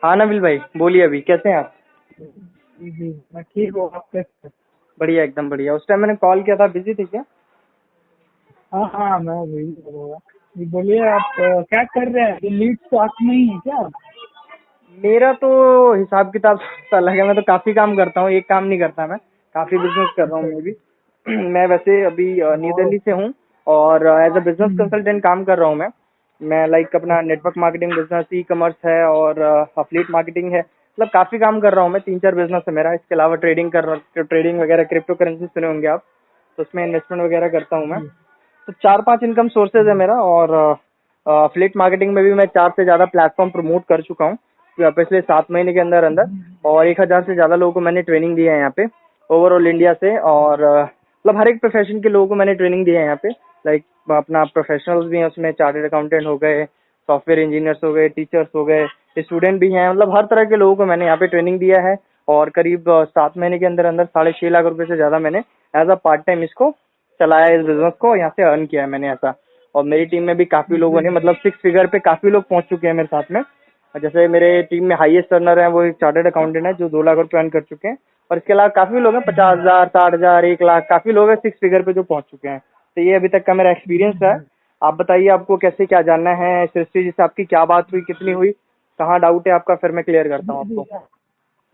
हाँ नबील भाई बोलिए, अभी कैसे हैं आप? जी मैं ठीक हूँ। आप कैसे? बढ़िया, एकदम बढ़िया। उस टाइम मैंने कॉल किया था, बिजी थे क्या? हाँ हाँ, मैं वही बोलूँगा। जी बोलिए आप क्या कर रहे हैं? ये लीड तो आप में ही है क्या? मेरा तो हिसाब किताब अलग है। मैं तो काफी काम करता हूँ, एक काम नहीं करता मैं। काफी बिजनेस कर रहा हूँ अच्छा मैं भी। अच्छा। मैं वैसे अभी न्यू ओ, दिल्ली से हूँ और as a business hmm, consultant काम कर रहा हूँ मैं लाइक अपना network marketing business, e commerce है और अफिलिएट मार्केटिंग है। मतलब काफी काम कर रहा हूँ मैं। 3-4 बिजनेस है मेरा। इसके अलावा ट्रेडिंग कर रहा, ट्रेडिंग वगैरह, क्रिप्टो करेंसी सुने होंगे आप, तो उसमें इन्वेस्टमेंट वगैरह करता हूँ मैं। जी तो 4-5 इनकम सोर्सेज है जी। मेरा। और अफिलिएट मार्केटिंग में भी मैं 4 से ज़्यादा प्लेटफॉर्म प्रमोट कर चुका हूँ पिछले 7 महीने के अंदर अंदर। और 1,000 से ज़्यादा लोगों को मैंने ट्रेनिंग दी है यहाँ पे, ओवरऑल इंडिया से। और मतलब हर एक प्रोफेशन के लोगों को मैंने ट्रेनिंग दी है यहाँ पे। लाइक अपना प्रोफेशनल्स भी हैं उसमें, चार्टर्ड अकाउंटेंट हो गए, सॉफ्टवेयर इंजीनियर्स हो गए, टीचर्स हो गए, स्टूडेंट भी हैं। मतलब हर तरह के लोगों को मैंने यहाँ पे ट्रेनिंग दिया है। और करीब 7 महीने के अंदर अंदर 6.5 लाख रुपए से ज़्यादा मैंने एज अ पार्ट टाइम इसको चलाया, इस बिजनेस को यहाँ से अर्न किया है मैंने ऐसा। और मेरी टीम में भी काफी लोगों ने, जी मतलब 6 फिगर पे काफी लोग पहुंच चुके हैं मेरे साथ में। और जैसे मेरे टीम में हाईएस्ट अर्नर है वो एक चार्टर्ड अकाउंटेंट है जो 2 लाख रुपए अर्न कर चुके हैं। और इसके अलावा काफी लोग हैं, जी 50,000, 60,000, 1 लाख, काफी लोग हैं 6 फिगर पे जो पहुंच चुके हैं। तो ये अभी तक का मेरा एक्सपीरियंस जी है। जी आप बताइए, आपको कैसे क्या जानना है? सृष्टि जी से आपकी क्या बात हुई, कितनी हुई, कहाँ डाउट है आपका, फिर मैं क्लियर करता हूँ जी जी। आपको।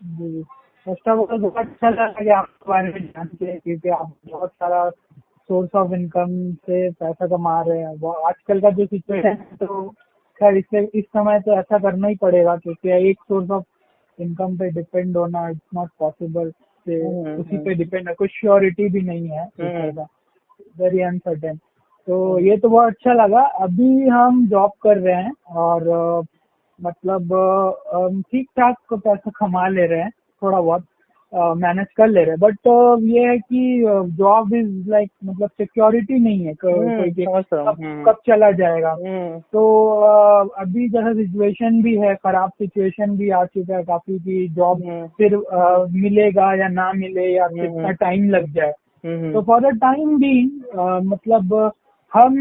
जी फर्स्ट ऑफ ऑल बहुत अच्छा लगा कि आपके बारे में जान के, क्योंकि आप बहुत सारा सोर्स ऑफ इनकम से पैसा कमा रहे हैं। वो आजकल का जो सिचुएशन है, तो खैर इससे इस समय तो ऐसा करना ही पड़ेगा, क्योंकि एक सोर्स ऑफ इनकम पे डिपेंड होना इट्स नॉट पॉसिबल। से उसी पे डिपेंड है, कुछ श्योरिटी भी नहीं है फ्यूचर हम्म। का, वेरी अनसर्टेन। तो ये तो बहुत अच्छा लगा। अभी हम जॉब कर रहे हैं और मतलब ठीक ठाक पैसा कमा ले रहे हैं, थोड़ा बहुत मैनेज कर ले रहे हैं। बट ये है कि जॉब इज लाइक मतलब सिक्योरिटी नहीं है कोई कि समझ रहा हूँ। कब कब चला जाएगा। हम्म। तो अभी जैसा सिचुएशन भी है, खराब सिचुएशन भी आ चुका है काफी, कि जॉब हम्म। फिर मिलेगा या ना मिले या कितना हम्म। टाइम लग जाए। हम्म। तो फॉर द टाइम भी मतलब हम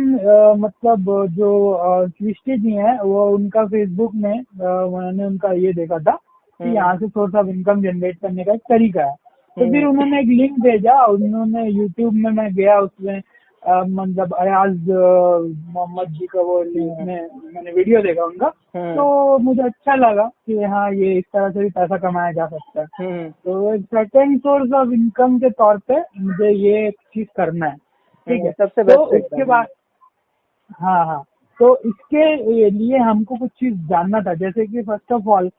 मतलब जो सृष्टि जी हैं, वो उनका फेसबुक में मैंने उनका ये देखा था कि हम्म। यहाँ से सोर्स ऑफ इनकम जनरेट करने का एक तरीका है। तो फिर हम्म। उन्होंने एक लिंक भेजा, उन्होंने यूट्यूब में, मैं गया उसमें मतलब अयाज मोहम्मद जी का वो लिंक हम्म। में मैंने वीडियो देखा उनका। हम्म। तो मुझे अच्छा लगा कि हाँ, ये इस तरह से भी पैसा कमाया जा सकता है। हम्म। तो सेकेंड सोर्स ऑफ इनकम के तौर पे मुझे ये एक चीज करना है। ठीक है। सबसे तो बेस्ट उसके एकदम। बाद हाँ हाँ, तो इसके लिए हमको कुछ चीज जानना था, जैसे कि फर्स्ट ऑफ ऑल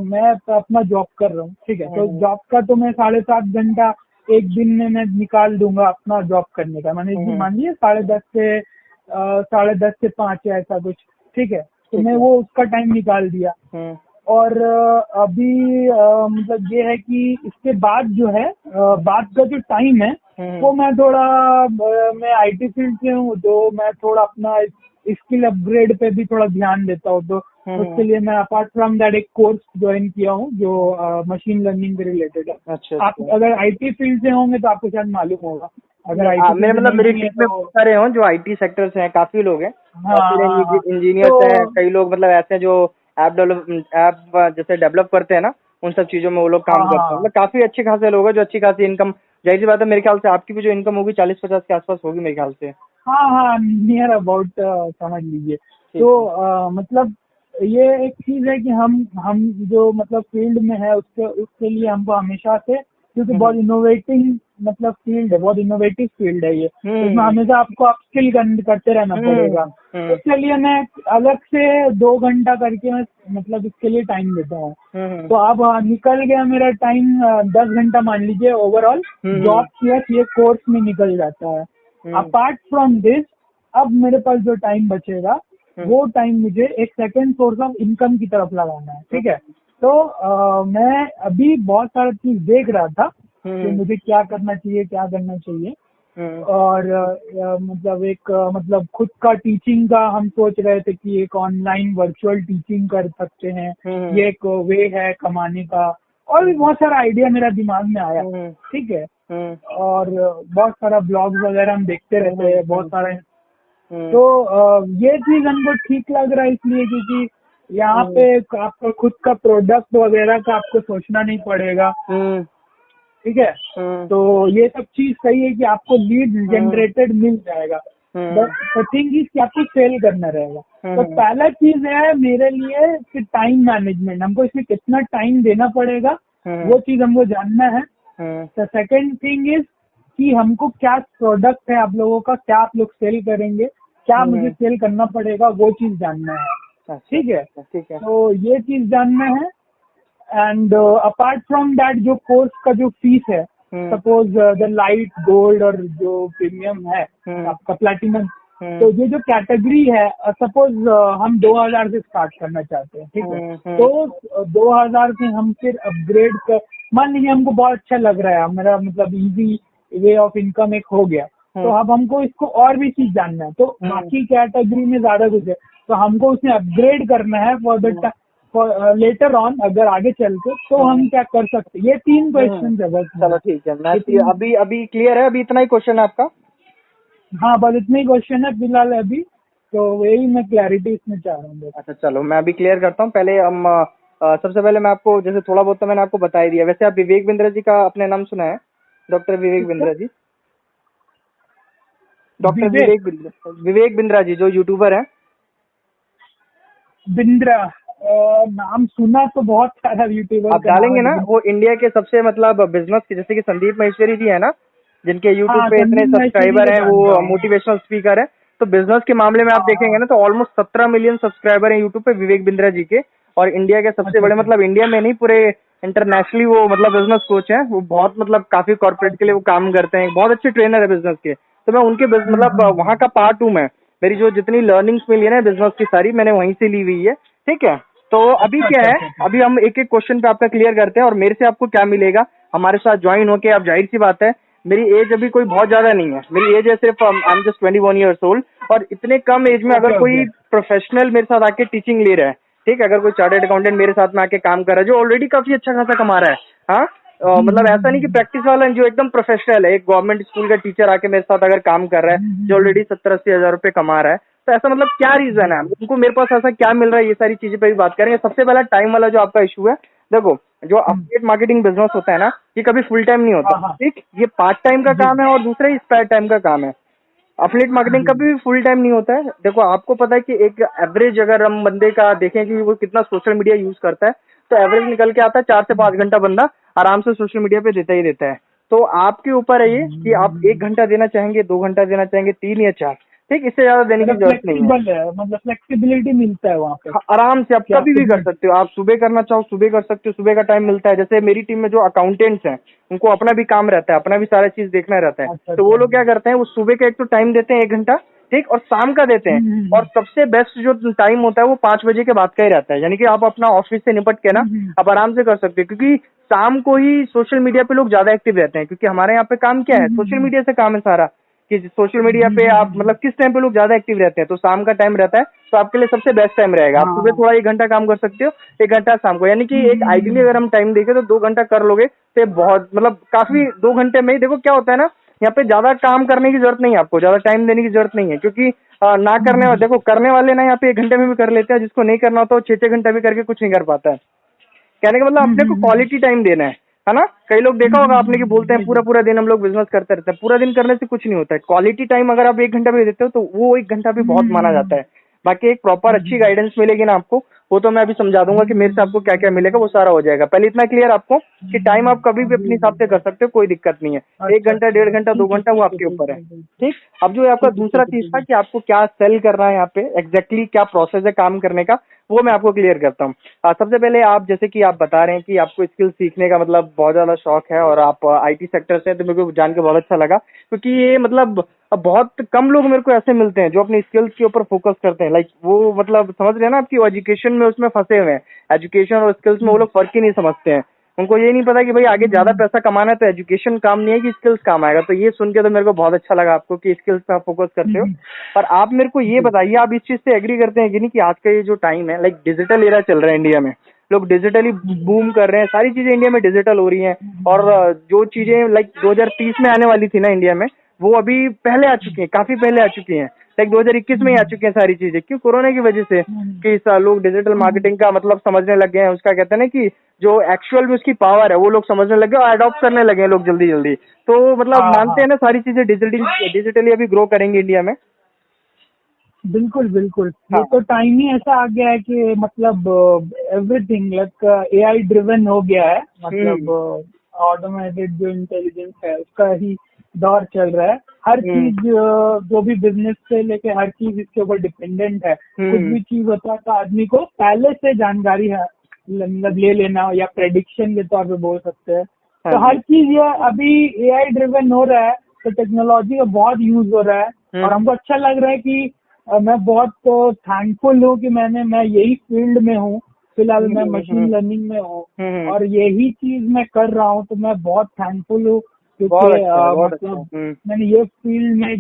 मैं अपना जॉब कर रहा हूँ। ठीक है। तो हम्म। जॉब का तो मैं 7.5 घंटा एक दिन में मैं निकाल दूंगा अपना जॉब करने का। मैंने हम्म। मान लिया 10:30 से 5 या ऐसा कुछ। ठीक है। तो ठीक मैं है। वो उसका टाइम निकाल दिया। हम्म। और अभी मतलब ये है कि इसके बाद जो है बाद का जो टाइम है, हम्म। वो मैं थोड़ा मैं आईटी फील्ड से हूँ, तो मैं थोड़ा अपना स्किल अपग्रेड पे भी थोड़ा ध्यान देता हूँ। तो उसके हम्म। लिए मैं अपार्ट फ्रॉम दैट एक कोर्स ज्वाइन किया हूँ जो मशीन लर्निंग से रिलेटेड है। अच्छा आप अच्छा। अगर आईटी फील्ड से होंगे तो आपको शायद मालूम होगा, अगर आईटी मेरे फील्ड से मतलब मेरी नहीं है टीम में तो। बहुत सारे हैं जो आईटी सेक्टर से हैं, काफी लोग हैं। हाँ सॉफ्टवेयर हाँ हाँ। इंजीनियर्स हैं, तो कई लोग मतलब ऐसे हैं जो ऐप जैसे डेवलप करते हैं ना, उन सब चीजों में वो लोग हाँ काम करते हैं। हाँ मतलब काफी अच्छे खासे लोग हैं जो अच्छी खासी इनकम, जाहिर सी बात है, मेरे ख्याल से आपकी भी जो इनकम होगी 40-50 के आसपास होगी मेरे ख्याल से। हाँ हाँ, नियर अबाउट समझ लीजिए। ठीक तो है। मतलब ये एक चीज है कि हम जो मतलब फील्ड में है उसके उसके लिए हमको हमेशा से, क्योंकि बहुत हम्म। इनोवेटिंग मतलब फील्ड है, बहुत इनोवेटिव फील्ड है ये, तो इसमें हम्म। हमेशा आपको अपस्किल करते रहना पड़ेगा। हम्म। तो चलिए मैं अलग से 2 घंटा करके मैं मतलब इसके लिए टाइम देता हूँ। हम्म। तो अब निकल गया मेरा टाइम 10 घंटा मान लीजिए ओवरऑल हम्म। जॉब प्लस ये कोर्स में निकल जाता है। हम्म। अपार्ट फ्रॉम दिस, अब मेरे पास जो टाइम बचेगा हम्म। वो टाइम मुझे एक सेकेंड सोर्स ऑफ इनकम की तरफ लगाना है। ठीक है। तो मैं अभी बहुत सारा चीज देख रहा था कि हम्म। मुझे क्या करना चाहिए, क्या करना चाहिए। हम्म। और मतलब एक मतलब खुद का टीचिंग का हम सोच रहे थे कि एक ऑनलाइन वर्चुअल टीचिंग कर सकते हैं। हम्म। ये एक वे है कमाने का। और भी बहुत सारा आइडिया मेरा दिमाग में आया। हम्म। ठीक है। हम्म। और बहुत सारा ब्लॉग्स वगैरह हम देखते हम्म। रहते हैं, बहुत हम्म। सारा। हम्म। तो ये चीज हमको ठीक लग रहा है इसलिए क्योंकि यहाँ पे आपका खुद का प्रोडक्ट वगैरह का आपको सोचना नहीं पड़ेगा, ठीक है। तो ये सब चीज सही है कि आपको लीड जनरेटेड मिल जाएगा, बट थिंग इज कि आपको सेल करना रहेगा। तो पहला चीज है मेरे लिए कि टाइम मैनेजमेंट, हमको इसमें कितना टाइम देना पड़ेगा वो चीज हमको जानना है। तो सेकंड थिंग इज कि हमको क्या प्रोडक्ट है आप लोगों का, क्या आप लोग सेल करेंगे, क्या मुझे सेल करना पड़ेगा, वो चीज जानना है, ठीक है। तो ये चीज जानना है। एंड अपार्ट फ्रॉम दैट जो कोर्स का जो फीस है, सपोज द लाइट, गोल्ड और जो प्रीमियम है आपका प्लैटिनम, तो ये जो कैटेगरी है, सपोज हम 2000 से स्टार्ट करना चाहते हैं, ठीक है। तो 2000 से हम फिर अपग्रेड कर, मान लीजिए हमको बहुत अच्छा लग रहा है, मेरा मतलब इजी वे ऑफ इनकम एक हो गया, तो अब हमको इसको और भी चीज जानना है, तो बाकी कैटेगरी में ज्यादा कुछ है, तो हमको उसमें अपग्रेड करना है फॉर द लेटर ऑन, अगर आगे चल के तो हम क्या कर सकते हैं। ये 3 क्वेश्चन है बस। चलो ठीक है, मैं अभी क्लियर है, अभी इतना ही क्वेश्चन है आपका? हाँ, बस इतने ही क्वेश्चन है फिलहाल अभी, तो यही मैं क्लैरिटी इसमें चाह रहा हूँ। अच्छा चलो, मैं अभी क्लियर करता हूँ। पहले हम सबसे पहले मैं आपको जैसे थोड़ा बहुत तो मैंने आपको बता ही दिया। वैसे आप विवेक बिंद्रा जी का अपने नाम सुना है? डॉक्टर विवेक बिंद्रा जी, डॉक्टर विवेक बिंद्रा जी जो यूट्यूबर है। बिंद्रा नाम सुना तो बहुत सारा यूट्यूबर आप डालेंगे ना, वो इंडिया के सबसे मतलब बिजनेस के, जैसे कि संदीप महेश्वरी जी है ना, जिनके यूट्यूब पे इतने सब्सक्राइबर हैं, वो मोटिवेशनल स्पीकर है। तो बिजनेस के मामले में आप देखेंगे ना, तो ऑलमोस्ट 17 मिलियन सब्सक्राइबर हैं यूट्यूब पे विवेक बिंद्रा जी के। और इंडिया के सबसे बड़े, मतलब इंडिया में नहीं पूरे इंटरनेशनली वो मतलब बिजनेस कोच हैं। वो बहुत मतलब काफी कॉर्पोरेट के लिए वो काम करते हैं, बहुत अच्छे ट्रेनर है बिजनेस के। तो मैं उनके मतलब वहाँ का पार्ट हूँ मैं। मेरी जो जितनी लर्निंग्स मिली है ना बिजनेस की, सारी मैंने वहीं से ली हुई है, ठीक है। तो अभी क्या है, अभी हम एक एक क्वेश्चन पे आपका क्लियर करते हैं। और मेरे से आपको क्या मिलेगा, हमारे साथ ज्वाइन होके आप, जाहिर सी बात है, मेरी एज अभी कोई बहुत ज्यादा नहीं है, मेरी एज है सिर्फ I am just 21 years old. और इतने कम एज में अगर कोई प्रोफेशनल मेरे साथ आके टीचिंग ले रहा है, ठीक है, अगर कोई चार्टर्ड अकाउंटेंट मेरे साथ में आके काम कर रहा है जो ऑलरेडी काफी अच्छा खासा कमा रहा है, हाँ, मतलब ऐसा नहीं कि प्रैक्टिस वाला, जो एकदम प्रोफेशनल है, एक गवर्नमेंट स्कूल का टीचर आके मेरे साथ अगर काम कर रहा है जो ऑलरेडी 70-80 हजार रुपए कमा रहा है, तो ऐसा मतलब क्या रीजन है, उनको मेरे पास ऐसा क्या मिल रहा है, ये सारी चीजें पे भी बात करेंगे। सबसे पहला टाइम वाला जो आपका इशू है, देखो जो अफिलिएट मार्केटिंग बिजनेस होता है ना, ये कभी फुल टाइम नहीं होता, ठीक, ये पार्ट टाइम का काम है और दूसरा ही स्पेयर टाइम का काम है। अफिलिएट मार्केटिंग कभी भी फुल टाइम नहीं होता है। देखो आपको पता है कि एक एवरेज अगर हम बंदे का देखें कि वो कितना सोशल मीडिया यूज करता है, तो एवरेज निकल के आता है 4 से 5 घंटा बंदा आराम से सोशल मीडिया पे देता ही देता है। तो आपके ऊपर है ये कि आप 1 घंटा देना चाहेंगे, 2 घंटा देना चाहेंगे, 3 या 4, ठीक, इससे ज्यादा देने की जरूरत नहीं है। मतलब फ्लेक्सिबिलिटी मिलता है वहाँ पे, आराम से आप कभी भी कर सकते हो। आप सुबह करना चाहो सुबह कर सकते हो, सुबह का टाइम मिलता है। जैसे मेरी टीम में जो अकाउंटेंट्स हैं, उनको अपना भी काम रहता है, अपना भी सारा चीज देखना रहता है। तो वो लोग क्या करते हैं, वो सुबह का एक तो टाइम देते हैं 1 घंटा, ठीक, और शाम का देते हैं। और सबसे बेस्ट जो टाइम होता है वो 5 बजे के बाद का ही रहता है, यानी कि आप अपना ऑफिस से निपट के ना आप आराम से कर सकते हो। क्योंकि शाम को ही सोशल मीडिया पे लोग ज्यादा एक्टिव रहते हैं, क्योंकि हमारे यहाँ पे काम क्या है, सोशल मीडिया से काम है सारा, कि सोशल मीडिया पे आप मतलब किस टाइम पे लोग ज्यादा एक्टिव रहते हैं, तो शाम का टाइम रहता है। तो आपके लिए सबसे बेस्ट टाइम रहेगा। आप सुबह थोड़ा 1 घंटा काम कर सकते हो, 1 घंटा शाम को, यानी कि एक आइडियली अगर हम टाइम देखें तो 2 घंटा कर लोगे तो बहुत मतलब काफी 2 घंटे में ही। देखो क्या होता है ना, यहाँ पे ज्यादा काम करने की जरूरत नहीं है, आपको ज्यादा टाइम देने की जरूरत नहीं है, क्योंकि ना करने वाले, देखो करने वाले ना यहाँ पे 1 घंटे में भी कर लेते हैं, जिसको नहीं करना होता वो 6-6 घंटा भी करके कुछ नहीं कर पाता है। कहने का मतलब अपने को क्वालिटी टाइम देना है ना। कई लोग देखा होगा आपने कि बोलते हैं पूरा पूरा दिन हम लोग बिजनेस करते रहते हैं, पूरा दिन करने से कुछ नहीं होता है। क्वालिटी टाइम अगर आप 1 घंटा भी देते हो तो वो 1 घंटा भी बहुत माना जाता है। बाकी एक प्रॉपर अच्छी गाइडेंस मिलेगी ना आपको, वो तो मैं अभी समझा दूंगा कि मेरे से आपको क्या क्या मिलेगा, वो सारा हो जाएगा। पहले इतना क्लियर आपको कि टाइम आप कभी भी अपने हिसाब से कर सकते हो, कोई दिक्कत नहीं है। 1 घंटा, 1.5 घंटा, 2 घंटा, वो आपके ऊपर है, ठीक। अब जो आपका दूसरा चीज था कि आपको क्या सेल करना है यहाँ पे, एग्जैक्टली क्या प्रोसेस है काम करने का, वो मैं आपको क्लियर करता हूँ। सबसे पहले आप, जैसे कि आप बता रहे हैं कि आपको स्किल सीखने का मतलब बहुत ज्यादा शौक है और आप आईटी सेक्टर से हैं, तो मेरे को जान के बहुत अच्छा लगा। क्योंकि ये मतलब बहुत कम लोग मेरे को ऐसे मिलते हैं जो अपनी स्किल्स के ऊपर फोकस करते हैं। लाइक वो मतलब समझ रहे हैं ना आपकी, एजुकेशन में उसमें फंसे हुए हैं, एजुकेशन और स्किल्स में वो लोग फर्क ही नहीं समझते हैं। उनको ये नहीं पता कि भाई आगे ज्यादा पैसा कमाना है तो एजुकेशन काम नहीं है कि स्किल्स काम आएगा। तो ये सुन के तो मेरे को बहुत अच्छा लगा आपको कि स्किल्स पे आप फोकस करते हो। पर आप मेरे को ये बताइए, आप इस चीज से एग्री करते हैं कि नहीं कि आज का ये जो टाइम है, लाइक डिजिटल एरा चल रहा है इंडिया में, लोग डिजिटली बूम कर रहे हैं, सारी चीजें इंडिया में डिजिटल हो रही हैं। और जो चीजें लाइक 2030 में आने वाली थी ना इंडिया में, वो अभी पहले आ चुकी हैं, काफी पहले आ चुकी हैं। लाइक 2021 में ही आ चुकी हैं सारी चीजें, क्यों? कोरोना की वजह से, कि लोग डिजिटल मार्केटिंग का मतलब समझने लग गए हैं, उसका कहते हैं ना कि जो एक्चुअल में उसकी पावर है वो लोग समझने लगे और अडॉप्ट करने लगे हैं लोग जल्दी जल्दी। तो मतलब हाँ मानते हाँ, हैं ना सारी चीजें डिजिटली अभी ग्रो करेंगी इंडिया में। बिल्कुल बिल्कुल। ये हाँ। तो टाइम ही ऐसा आ गया है कि मतलब एवरीथिंग लाइक एआई ड्रिवन हो गया है, मतलब हम्म ऑटोमेटेड जो इंटेलिजेंस है उसका ही दौर चल रहा है। हर हम्म चीज जो भी बिजनेस से लेके हर चीज इसके ऊपर डिपेंडेंट है। कुछ हम्म भी चीज होता है तो आदमी को पहले से जानकारी है, मतलब ले लेना, या प्रेडिक्शन के तौर पे बोल सकते हैं। हाँ तो जी। हर चीज ये अभी एआई ड्रिवन हो रहा है, तो टेक्नोलॉजी का बहुत यूज हो रहा है। और हम्म हमको अच्छा लग रहा है कि मैं बहुत थैंकफुल हूँ कि मैं यही फील्ड में हूँ। फिलहाल मैं मशीन हम्म लर्निंग में हूँ हम्म। और यही चीज मैं कर रहा हूँ, तो मैं बहुत थैंकफुल हूँ क्योंकि बहुत अच्छा है, बहुत अच्छा है। मतलब मैंने ये फील्ड में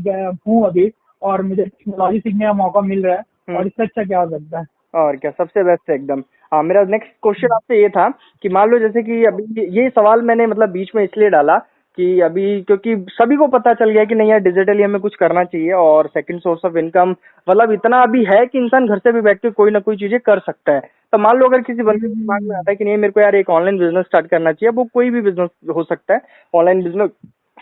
हूँ अभी, और मुझे टेक्नोलॉजी सीखने का मौका मिल रहा है, हम्म। और इससे अच्छा क्या हो सकता है। और क्या, सबसे बेस्ट है एकदम। हाँ, मेरा नेक्स्ट क्वेश्चन आपसे ये था कि मान लो जैसे कि अभी ये सवाल मैंने मतलब बीच में इसलिए डाला कि अभी क्योंकि सभी को पता चल गया कि नहीं यार डिजिटली हमें कुछ करना चाहिए, और सेकंड सोर्स ऑफ इनकम मतलब इतना अभी है कि इंसान घर से भी बैठ के कोई ना कोई चीजें कर सकता है। तो मान लो अगर किसी बंदे के दिमाग में आता है कि नहीं मेरे को यार एक ऑनलाइन बिजनेस स्टार्ट करना चाहिए, वो कोई भी बिजनेस हो सकता है, ऑनलाइन बिजनेस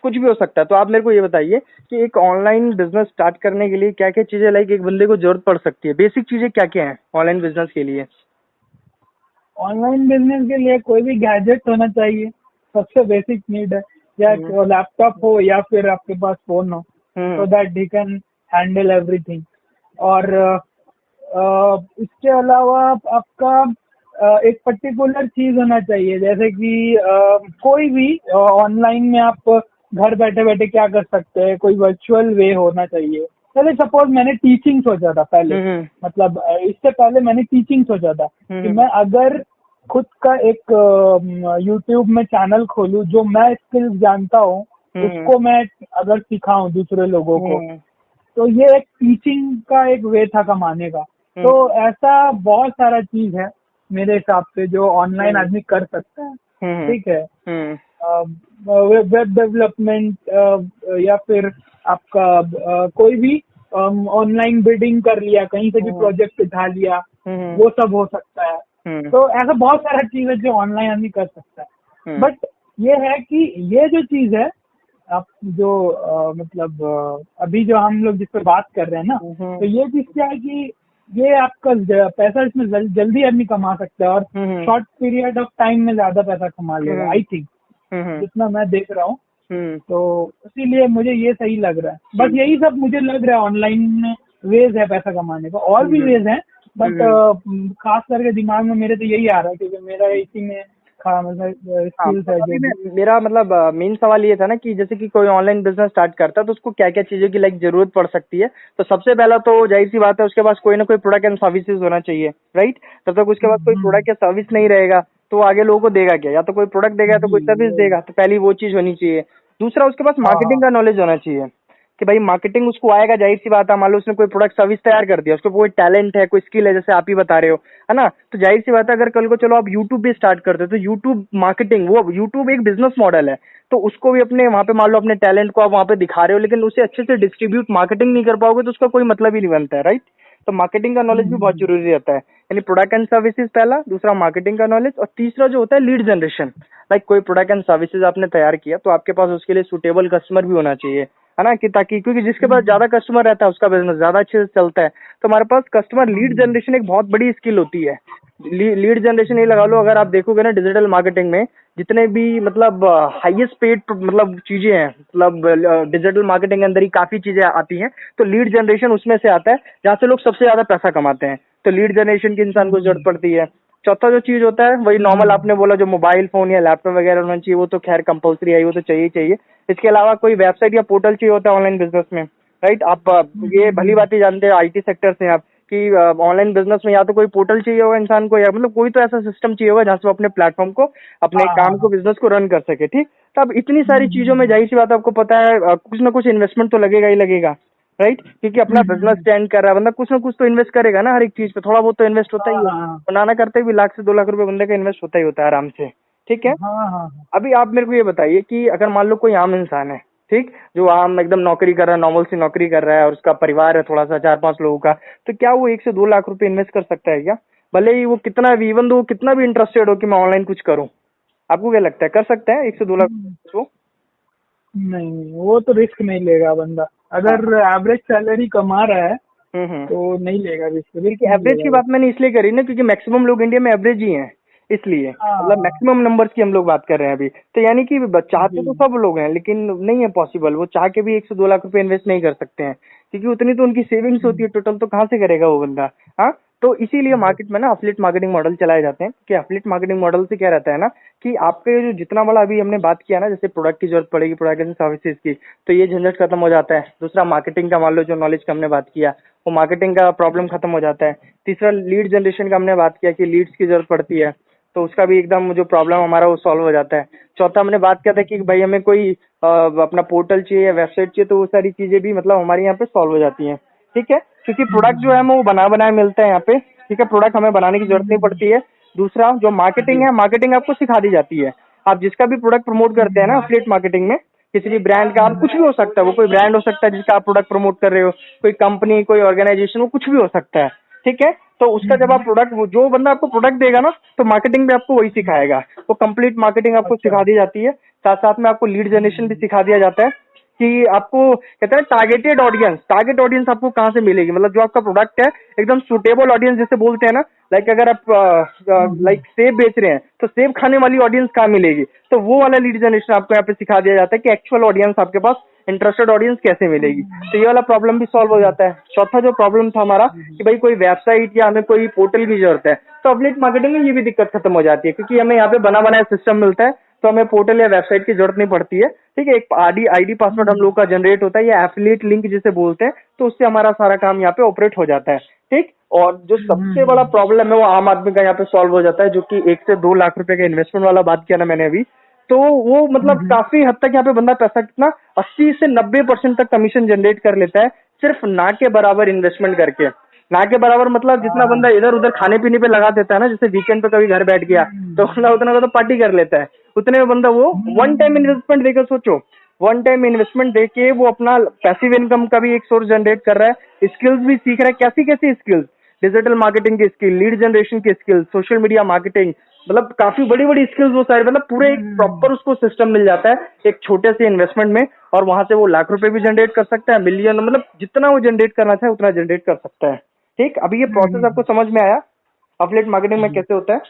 कुछ भी हो सकता है, तो आप मेरे को ये बताइए कि एक ऑनलाइन बिजनेस स्टार्ट करने के लिए क्या क्या चीजें लाइक एक बंदे को जरूरत पड़ सकती है, बेसिक चीजें क्या क्या है ऑनलाइन बिजनेस के लिए? ऑनलाइन बिजनेस के लिए कोई भी गैजेट होना चाहिए, सबसे बेसिक नीड है। या हम्म लैपटॉप हो या फिर आपके पास फोन हो, hmm so that he can handle everything. और इसके अलावा आपका एक पर्टिकुलर चीज होना चाहिए, जैसे कि कोई भी ऑनलाइन में आप घर बैठे बैठे क्या कर सकते हैं, कोई वर्चुअल वे होना चाहिए। पहले सपोज मैंने टीचिंग सोचा था पहले, हम्म मतलब इससे पहले मैंने टीचिंग सोचा था कि हम्म मैं अगर खुद का एक यूट्यूब में चैनल खोलूं, जो मैं स्किल्स जानता हूँ हम्म उसको मैं अगर सिखाऊं दूसरे लोगों को, हम्म तो ये एक टीचिंग का एक वे था कमाने का। तो हम्म ऐसा बहुत सारा चीज है मेरे हिसाब से जो ऑनलाइन हम्म आदमी कर सकता है। हम्म ठीक है। हम्म वेब डेवलपमेंट, या फिर आपका कोई भी ऑनलाइन बिडिंग कर लिया, कहीं से भी हम्म प्रोजेक्ट उठा लिया, हम्म वो सब हो सकता है। हम्म तो ऐसा बहुत सारा चीज है जो ऑनलाइन आदमी कर सकता है। हम्म बट ये है कि ये जो चीज है, आप जो मतलब अभी जो हम लोग जिस पे बात कर रहे हैं ना, तो ये चीज क्या है कि ये आपका पैसा इसमें जल्दी आदमी कमा सकता है, और हम्म शॉर्ट पीरियड ऑफ टाइम में ज्यादा पैसा कमा लेगा, आई थिंक, हम्म जितना मैं देख रहा हूँ। हम्म तो इसीलिए मुझे ये सही लग रहा है। बस यही सब मुझे लग रहा है ऑनलाइन वेज है पैसा कमाने का, और भी वेज है, बट हम्म खास करके दिमाग में मेरे तो यही आ रहा है क्योंकि मेरा इसी में मतलब हाँ, स्किल्स मतलब है अभी जो भी। मेरा मतलब मेन सवाल ये था ना कि जैसे कि कोई ऑनलाइन बिजनेस स्टार्ट करता है तो उसको क्या क्या चीजों की लाइक जरूरत पड़ सकती है। तो सबसे पहला तो जाहिर सी बात है उसके पास कोई ना कोई प्रोडक्ट एंड सर्विसेज होना चाहिए, राइट? तब तक उसके पास कोई हम्म, प्रोडक्ट या सर्विस नहीं रहेगा तो वो आगे लोगों को देगा क्या, या तो कोई प्रोडक्ट देगा या तो जी कोई सर्विस वही। देगा, तो पहली वो चीज होनी चाहिए। दूसरा उसके पास हाँ हाँ। मार्केटिंग का नॉलेज होना चाहिए कि भाई मार्केटिंग उसको आएगा, जाहिर सी बात है, मान लो उसने कोई प्रोडक्ट सर्विस तैयार कर दिया, उसको कोई टैलेंट है, कोई स्किल है, जैसे आप ही बता रहे हो, है ना? तो जाहिर सी बात है अगर कल को चलो आप यूट्यूब भी स्टार्ट करते हो तो यूट्यूब मार्केटिंग, वो यूट्यूब एक बिजनेस मॉडल है, तो उसको भी अपने वहां पे मान लो अपने टैलेंट को आप वहां पे दिखा रहे हो, लेकिन उसे अच्छे से डिस्ट्रीब्यूट मार्केटिंग नहीं कर पाओगे तो उसका कोई मतलब ही नहीं बनता है, राइट? तो मार्केटिंग का नॉलेज भी बहुत हम्म। जरूरी रहता है, यानी प्रोडक्ट एंड सर्विसेज पहला, दूसरा मार्केटिंग का नॉलेज, और तीसरा जो होता है लीड जनरेशन। लाइक कोई प्रोडक्ट एंड सर्विसेज आपने तैयार किया तो आपके पास उसके लिए सुटेबल कस्टमर भी होना चाहिए, है ना? कि ताकि क्योंकि जिसके पास हम्म, ज्यादा कस्टमर रहता है उसका बिजनेस ज्यादा अच्छे से चलता है। तो हमारे पास कस्टमर लीड हम्म, जनरेशन एक बहुत बड़ी स्किल होती है। लीड जनरेशन ही लगा लो, अगर आप देखोगे ना डिजिटल मार्केटिंग में जितने भी मतलब हाईएस्ट पेड मतलब चीजें हैं, मतलब डिजिटल मार्केटिंग के अंदर ही काफी चीजें आती हैं, तो लीड जनरेशन उसमें से आता है जहाँ से लोग सबसे ज्यादा पैसा कमाते हैं। तो लीड जनरेशन की इंसान को जरूरत हम्म, पड़ती है। चौथा जो चीज होता है वही नॉर्मल हम्म, आपने बोला, जो मोबाइल फोन या लैपटॉप वगैरह होना चाहिए, वो तो खैर कंपलसरी है, वो तो चाहिए ही चाहिए। इसके अलावा कोई वेबसाइट या पोर्टल चाहिए होता है ऑनलाइन बिजनेस में, राइट? आप ये भली बात ही जानते हैं, आईटी सेक्टर से हैं आप, कि ऑनलाइन बिजनेस में या तो कोई पोर्टल चाहिए होगा इंसान को, या मतलब कोई तो ऐसा सिस्टम चाहिए होगा जहाँ से वो अपने प्लेटफॉर्म को, अपने हाँ हाँ काम को, हाँ। बिजनेस को रन कर सके, ठीक? तो अब इतनी सारी चीजों में हम्म, जाहिर सी बात है आपको पता है कुछ ना कुछ इन्वेस्टमेंट तो लगेगा ही लगेगा, राइट? क्योंकि अपना बिजनेस हम्म, स्टैंड कर रहा है बंदा, कुछ ना कुछ तो इन्वेस्ट करेगा ना, हर एक चीज पे थोड़ा बहुत तो इन्वेस्ट होता ही हाँ है। हाँ बनाना करते भी 1 लाख से 2 लाख रुपए बंदे का इन्वेस्ट होता ही होता है आराम से, ठीक है? हाँ हाँ हाँ। अभी आप मेरे को ये बताइए कि अगर मान लो कोई आम इंसान है, ठीक, जो आम एकदम नौकरी कर रहा है, नॉर्मल सी नौकरी कर रहा है और उसका परिवार है थोड़ा सा 4-5 लोगों का, तो क्या वो 1 से 2 लाख रुपए इन्वेस्ट कर सकता है क्या? भले ही वो कितना भी, इवन वो कितना भी इंटरेस्टेड हो कि मैं ऑनलाइन कुछ करूं, आपको क्या लगता है कर सकते हैं 1 से 2 लाख हम्म, वो? नहीं नहीं, वो तो रिस्क नहीं लेगा बंदा। हाँ। अगर एवरेज सैलरी कमा रहा है हम्म। तो नहीं लेगा रिस्क, रिस्क देखिए नहीं एवरेज लेगा की वो। बात मैंने इसलिए करी ना क्योंकि मैक्सिमम लोग इंडिया में एवरेज ही हैं, इसलिए मतलब हाँ मैक्सिमम नंबर्स की हम लोग बात कर रहे हैं अभी। तो यानी कि चाहते जी। तो सब लोग हैं लेकिन नहीं है पॉसिबल, वो चाह के भी 1 से 2 लाख रुपए इन्वेस्ट नहीं कर सकते हैं क्योंकि उतनी तो उनकी सेविंग्स होती हम्म, है टोटल, तो कहाँ से करेगा वो बंदा। हाँ, तो इसीलिए जी। मार्केट में ना अफिलिएट मार्केटिंग मॉडल चलाए जाते हैं कि अफिलिएट मार्केटिंग मॉडल से क्या रहता है ना कि आपके जो जितना बड़ा अभी हमने बात किया ना, जैसे प्रोडक्ट की जरूरत पड़ेगी, प्रोडक्ट एंड सर्विसेज की, तो ये झंझट खत्म हो जाता है। दूसरा मार्केटिंग का मान लो जो नॉलेज का हमने बात किया, वो मार्केटिंग का प्रॉब्लम खत्म हो जाता है। तीसरा लीड जनरेशन का हमने बात किया कि लीड्स की जरूरत पड़ती है, तो उसका भी एकदम जो प्रॉब्लम हमारा वो सॉल्व हो जाता है। चौथा हमने बात किया था कि भाई हमें कोई अपना पोर्टल चाहिए या वेबसाइट चाहिए, तो वो सारी चीजें भी मतलब हमारे यहाँ पे सॉल्व हो जाती हैं। ठीक है, क्योंकि प्रोडक्ट जो है हम्म, हमें वो बना बनाए मिलता है यहाँ पे। ठीक है, प्रोडक्ट हमें बनाने की जरूरत नहीं हम्म, पड़ती है। दूसरा जो मार्केटिंग जी। है, मार्केटिंग आपको सिखा दी जाती है। आप जिसका भी प्रोडक्ट प्रमोट करते हैं ना हम्म, अफिलिएट मार्केटिंग में, किसी भी ब्रांड का, आप हम्म, कुछ भी हो सकता है, वो कोई ब्रांड हो सकता है जिसका आप प्रोडक्ट प्रमोट कर रहे हो, कोई कंपनी, कोई ऑर्गेनाइजेशन, वो कुछ भी हो सकता है। ठीक है, तो उसका जब आप हम्म, प्रोडक्ट, जो बंदा आपको प्रोडक्ट देगा ना, तो मार्केटिंग भी आपको वही सिखाएगा। वो कंप्लीट मार्केटिंग आपको अच्छा। सिखा दी जाती है। साथ साथ में आपको लीड जनरेशन भी हम्म, सिखा दिया जाता है कि आपको कहते हैं टारगेट ऑडियंस आपको कहाँ से मिलेगी, मतलब जो आपका प्रोडक्ट है एकदम सुटेबल ऑडियंस जिसे बोलते हैं ना। लाइक अगर आप हम्म, लाइक सेब बेच रहे हैं तो सेब खाने वाली ऑडियंस कहाँ मिलेगी, तो वो वाला लीड जनरेशन आपको यहाँ पे सिखा दिया जाता है कि एक्चुअल ऑडियंस आपके पास, इंटरेस्टेड ऑडियंस कैसे मिलेगी। तो ये वाला प्रॉब्लम भी सॉल्व हो हम्म, जाता है। चौथा जो प्रॉब्लम था हमारा कि हम्म, भाई कोई वेबसाइट या हमें कोई पोर्टल की जरूरत है, तो अफिलिएट मार्केटिंग में ये भी दिक्कत खत्म हो जाती है क्योंकि हमें यहाँ पे बना बनाया सिस्टम मिलता है, तो हमें पोर्टल या वेबसाइट की जरूरत नहीं पड़ती है। ठीक है, एक आईडी आईडी पासवर्ड हम लोग का जनरेट होता है या एफिलिएट लिंक जिसे बोलते हैं, तो उससे हमारा सारा काम यहाँ पे ऑपरेट हो जाता है। ठीक, और जो सबसे बड़ा हम्म, प्रॉब्लम है वो आम आदमी का यहाँ पे सॉल्व हो जाता है, जो कि 1 से 2 लाख रुपए का इन्वेस्टमेंट वाला बात किया ना मैंने अभी। तो वो मतलब हम्म, काफी हद तक यहाँ पे बंदा पैसा कितना 80 से 90% तक कमीशन जनरेट कर लेता है, सिर्फ ना के बराबर इन्वेस्टमेंट करके। ना के बराबर मतलब जितना हाँ, बंदा इधर उधर खाने पीने पे लगा देता है ना, जैसे वीकेंड पे कभी घर बैठ गया, तो हम्म, बंदा उतना का तो पार्टी कर लेता है, उतने में बंदा वो वन टाइम हम्म, इन्वेस्टमेंट देकर सोचो, वन टाइम इन्वेस्टमेंट देके वो अपना पैसिव इनकम का भी एक सोर्स जनरेट कर रहा है, स्किल्स भी सीख रहा है। कैसी कैसी स्किल्स, डिजिटल मार्केटिंग की स्किल, लीड जनरेशन की स्किल, सोशल मीडिया मार्केटिंग, मतलब काफी बड़ी बड़ी स्किल्स वो सारे, मतलब पूरे एक हम्म, प्रॉपर उसको सिस्टम मिल जाता है एक छोटे से इन्वेस्टमेंट में, और वहां से वो लाख रुपए भी जनरेट कर सकता है, मिलियन, मतलब जितना वो जनरेट करना चाहे उतना जनरेट कर सकता है। ठीक, अभी ये प्रोसेस आपको हम्म, समझ में आया अफिलिएट मार्केटिंग में जी। कैसे होता है?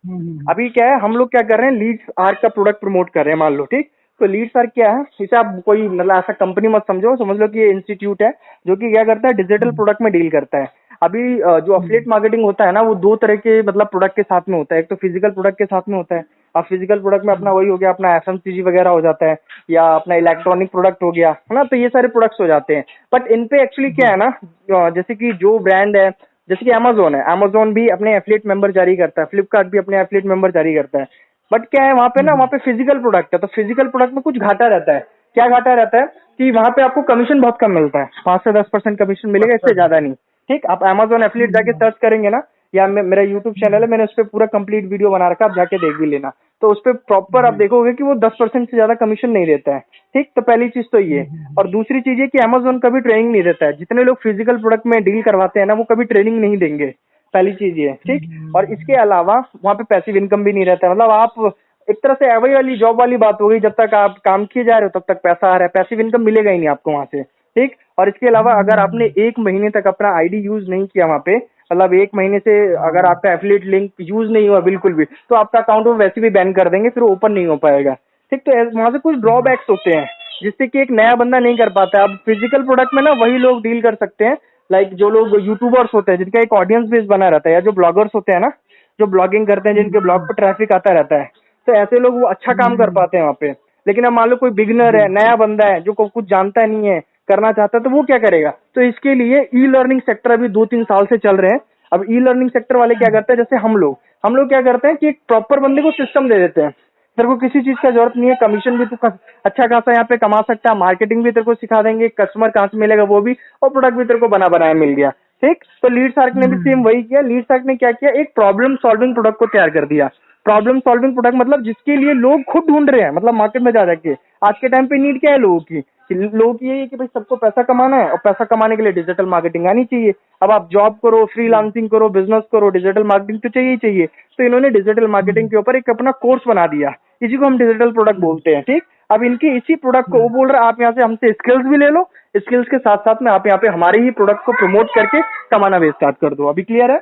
हम्म, अभी क्या है, हम लोग क्या कर रहे हैं, लीड्स आर्क का प्रोडक्ट प्रमोट कर रहे हैं मान लो। ठीक, तो लीड्स आर्क क्या है, इसे आप कोई मतलब ऐसा कंपनी मत समझो, समझ लो कि ये इंस्टीट्यूट है जो कि क्या करता है, डिजिटल हम्म, प्रोडक्ट में डील करता है। अभी जो अफिलिएट हम्म, मार्केटिंग होता है ना, वो दो तरह के मतलब प्रोडक्ट के साथ में होता है। एक तो फिजिकल प्रोडक्ट के साथ में होता है। अब फिजिकल प्रोडक्ट में अपना हम्म, वही हो गया, अपना एफएमसीजी वगैरह हो जाता है, या अपना इलेक्ट्रॉनिक प्रोडक्ट हो गया, है ना, तो ये सारे प्रोडक्ट्स हो जाते हैं। बट इन पे एक्चुअली क्या जी। है ना, जैसे कि जो ब्रांड है, जैसे कि अमेजोन है, अमेजोन भी अपने एफिलिएट मेंबर जारी करता है, फ्लिपकार्ट भी अपने एफिलिएट मेंबर जारी करता है। बट क्या है वहां पे ना, वहां हम्म, पे फिजिकल प्रोडक्ट है, तो फिजिकल प्रोडक्ट में कुछ घाटा रहता है। क्या घाटा रहता है कि वहां पे आपको कमीशन बहुत कम मिलता है, 5 से 10% कमीशन मिलेगा, अच्छा। इससे ज्यादा नहीं। ठीक, आप अमेजोन एफिलिएट जाके हम्म, सर्च करेंगे ना, या मेरा यूट्यूब चैनल है, हम्म, मैंने उस पर पूरा कंप्लीट वीडियो बना रखा है, आप जाके देख भी लेना। तो उस पर प्रॉपर आप जी। देखोगे कि वो 10% से ज्यादा कमीशन नहीं देता है। ठीक, तो पहली चीज तो ये। और दूसरी चीज ये कि अमेजोन कभी ट्रेनिंग नहीं देता है, जितने लोग फिजिकल प्रोडक्ट में डील करवाते हैं ना, वो कभी ट्रेनिंग नहीं देंगे, पहली चीज ये। ठीक, और इसके हम्म, अलावा वहां पे पैसिव इनकम भी नहीं रहता है, मतलब आप एक तरह से वही वाली जॉब वाली बात हो गई, जब तक आप काम किए जा रहे हो तब तक पैसा आ रहा है, पैसिव इनकम मिलेगा ही नहीं आपको वहां से। ठीक, और इसके अलावा अगर आपने हम्म, 1 महीने तक अपना आईडी यूज नहीं किया वहां पे, मतलब 1 महीने से अगर हाँ। आपका एफिलिएट लिंक यूज नहीं हुआ बिल्कुल भी, तो आपका अकाउंट वो वैसे भी बैन कर देंगे, फिर ओपन नहीं हो पाएगा। ठीक, तो वहां से कुछ हम्म, ड्रॉबैक्स होते हैं जिससे कि एक नया बंदा नहीं कर पाता है। अब फिजिकल प्रोडक्ट में ना वही लोग डील कर सकते हैं, लाइक जो लोग यूट्यूबर्स होते हैं जिनका एक ऑडियंस बेस बना रहता है, या जो ब्लॉगर्स होते हैं ना, जो ब्लॉगिंग करते हैं, जिनके ब्लॉग हम्म, पर ट्रैफिक आता रहता है, तो ऐसे लोग वो अच्छा काम कर हम्म, पाते हैं वहाँ पे। लेकिन अब मान लो कोई बिगनर जी। है, नया बंदा है, जो कुछ जानता नहीं है, करना चाहता है, तो वो क्या करेगा? तो इसके लिए ई लर्निंग सेक्टर अभी 2-3 साल से चल रहे हैं। अब ई लर्निंग सेक्टर वाले क्या हम्म, करते हैं, जैसे हम लोग क्या करते हैं कि एक प्रॉपर बंदे को सिस्टम दे देते हैं, तेरे को किसी चीज का जरूरत नहीं है, कमीशन भी तू अच्छा खासा यहाँ पे कमा सकता है, मार्केटिंग भी तेरे को सिखा देंगे, कस्टमर कहाँ से मिलेगा वो भी, और प्रोडक्ट भी तेरे को बना बनाया मिल गया। ठीक, तो लीड शार्क ने भी सेम हम्म, वही किया। लीड शार्क ने क्या किया, एक प्रॉब्लम सॉल्विंग प्रोडक्ट को तैयार कर दिया। प्रॉब्लम सॉल्विंग प्रोडक्ट मतलब जिसके लिए लोग खुद ढूंढ रहे हैं, मतलब मार्केट में जा जाके, आज के टाइम पे नीड क्या है लोगों की, कि लोगों की यही है कि भाई सबको पैसा कमाना है और पैसा कमाने के लिए डिजिटल मार्केटिंग आनी चाहिए। अब आप जॉब करो, फ्रीलांसिंग करो, बिजनेस करो, डिजिटल मार्केटिंग तो चाहिए ही चाहिए। तो इन्होंने डिजिटल मार्केटिंग के ऊपर एक अपना कोर्स बना दिया, इसी को हम डिजिटल प्रोडक्ट बोलते हैं, ठीक। अब इनके इसी प्रोडक्ट को वो बोल रहा है आप यहाँ से हमसे स्किल्स भी ले लो, स्किल्स के साथ साथ में आप यहाँ पे हमारे ही प्रोडक्ट को प्रमोट करके कमाना भी स्टार्ट कर दो। अभी क्लियर है?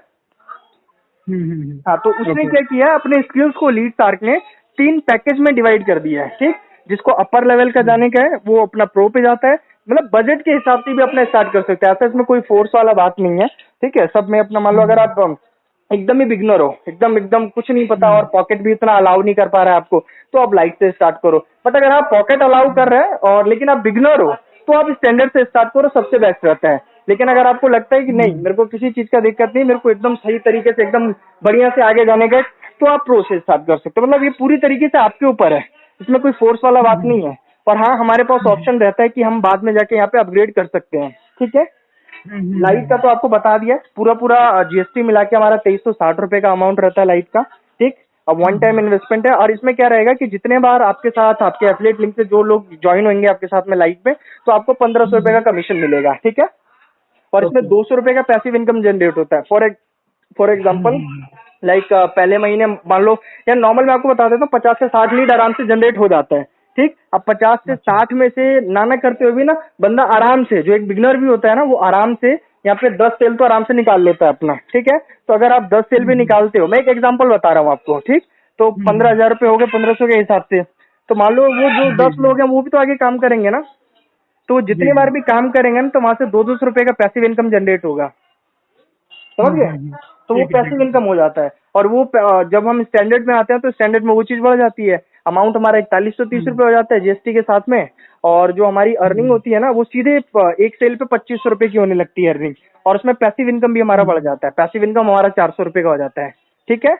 हाँ, तो उसने ओके। क्या किया, अपने स्किल्स को लीड शार्क ने 3 पैकेज में डिवाइड कर दिया है, ठीक। जिसको अपर लेवल का जाने का है वो अपना प्रो पे जाता है, मतलब बजट के हिसाब से भी अपना स्टार्ट कर सकते हैं, ऐसा इसमें कोई फोर्स वाला बात नहीं है, ठीक है। सब में अपना मान लो अगर आप एकदम ही बिगनर हो, एकदम एकदम कुछ नहीं पता और पॉकेट भी इतना अलाउ नहीं कर पा रहा है आपको, तो आप लाइट से स्टार्ट करो। बट अगर आप पॉकेट अलाउ कर रहे हैं और लेकिन आप बिगनर हो, तो आप स्टैंडर्ड से स्टार्ट करो, सबसे बेस्ट रहता है। लेकिन अगर आपको लगता है कि नहीं मेरे को किसी चीज का दिक्कत नहीं, मेरे को एकदम सही तरीके से एकदम बढ़िया से आगे जाने का है, तो आप प्रो से स्टार्ट कर सकते हो। मतलब ये पूरी तरीके से आपके ऊपर है, इसमें कोई फोर्स वाला बात नहीं है। और हाँ, हमारे पास ऑप्शन रहता है कि हम बाद में जाके यहाँ पे अपग्रेड कर सकते हैं, ठीक है। लाइट का तो आपको बता दिया, पूरा पूरा जीएसटी मिला के हमारा 2360 रुपए का अमाउंट रहता है लाइट का, ठीक। अब वन टाइम इन्वेस्टमेंट है और इसमें क्या रहेगा कि जितने बार आपके साथ आपके एफिलिएट लिंक से जो लोग ज्वाइन होंगे आपके साथ में लाइट में, तो आपको 1500 रुपए का कमीशन मिलेगा, ठीक है। और इसमें 200 रुपए का पैसिव इनकम जनरेट होता है। फॉर एग्जाम्पल लाइक पहले महीने मान लो, या नॉर्मल मैं आपको बता देता हूँ, 50 से 60 लीड आराम से जनरेट हो जाता है, ठीक। अब 50 से 60 में से ना करते हुए भी ना बंदा आराम से, जो एक बिगनर भी होता है ना, वो आराम से यहाँ पे 10 सेल तो आराम से निकाल लेता है अपना, ठीक है। तो अगर आप 10 सेल भी निकालते हो, मैं एक एग्जाम्पल बता रहा हूँ आपको, ठीक। तो 15,000 रुपए हो गए 1500 के हिसाब से। तो मान लो वो जो 10 लोग हैं वो भी तो आगे काम करेंगे ना, तो जितनी बार भी काम करेंगे ना, तो वहां से 200 रुपए का पैसिव इनकम जनरेट होगा, समझ गए। तो वो पैसिव इनकम हो जाता है। और वो जब हम स्टैंडर्ड में आते हैं तो स्टैंडर्ड में वो चीज बढ़ जाती है, अमाउंट हमारा 4130 रुपए हो जाता है जीएसटी के साथ में। और जो हमारी अर्निंग होती है ना, वो सीधे एक सेल पे 2500 रुपए की होने लगती है अर्निंग। और उसमें पैसिव इनकम भी हमारा बढ़ जाता है, पैसिव इनकम हमारा 400 रुपए का हो जाता है, ठीक है।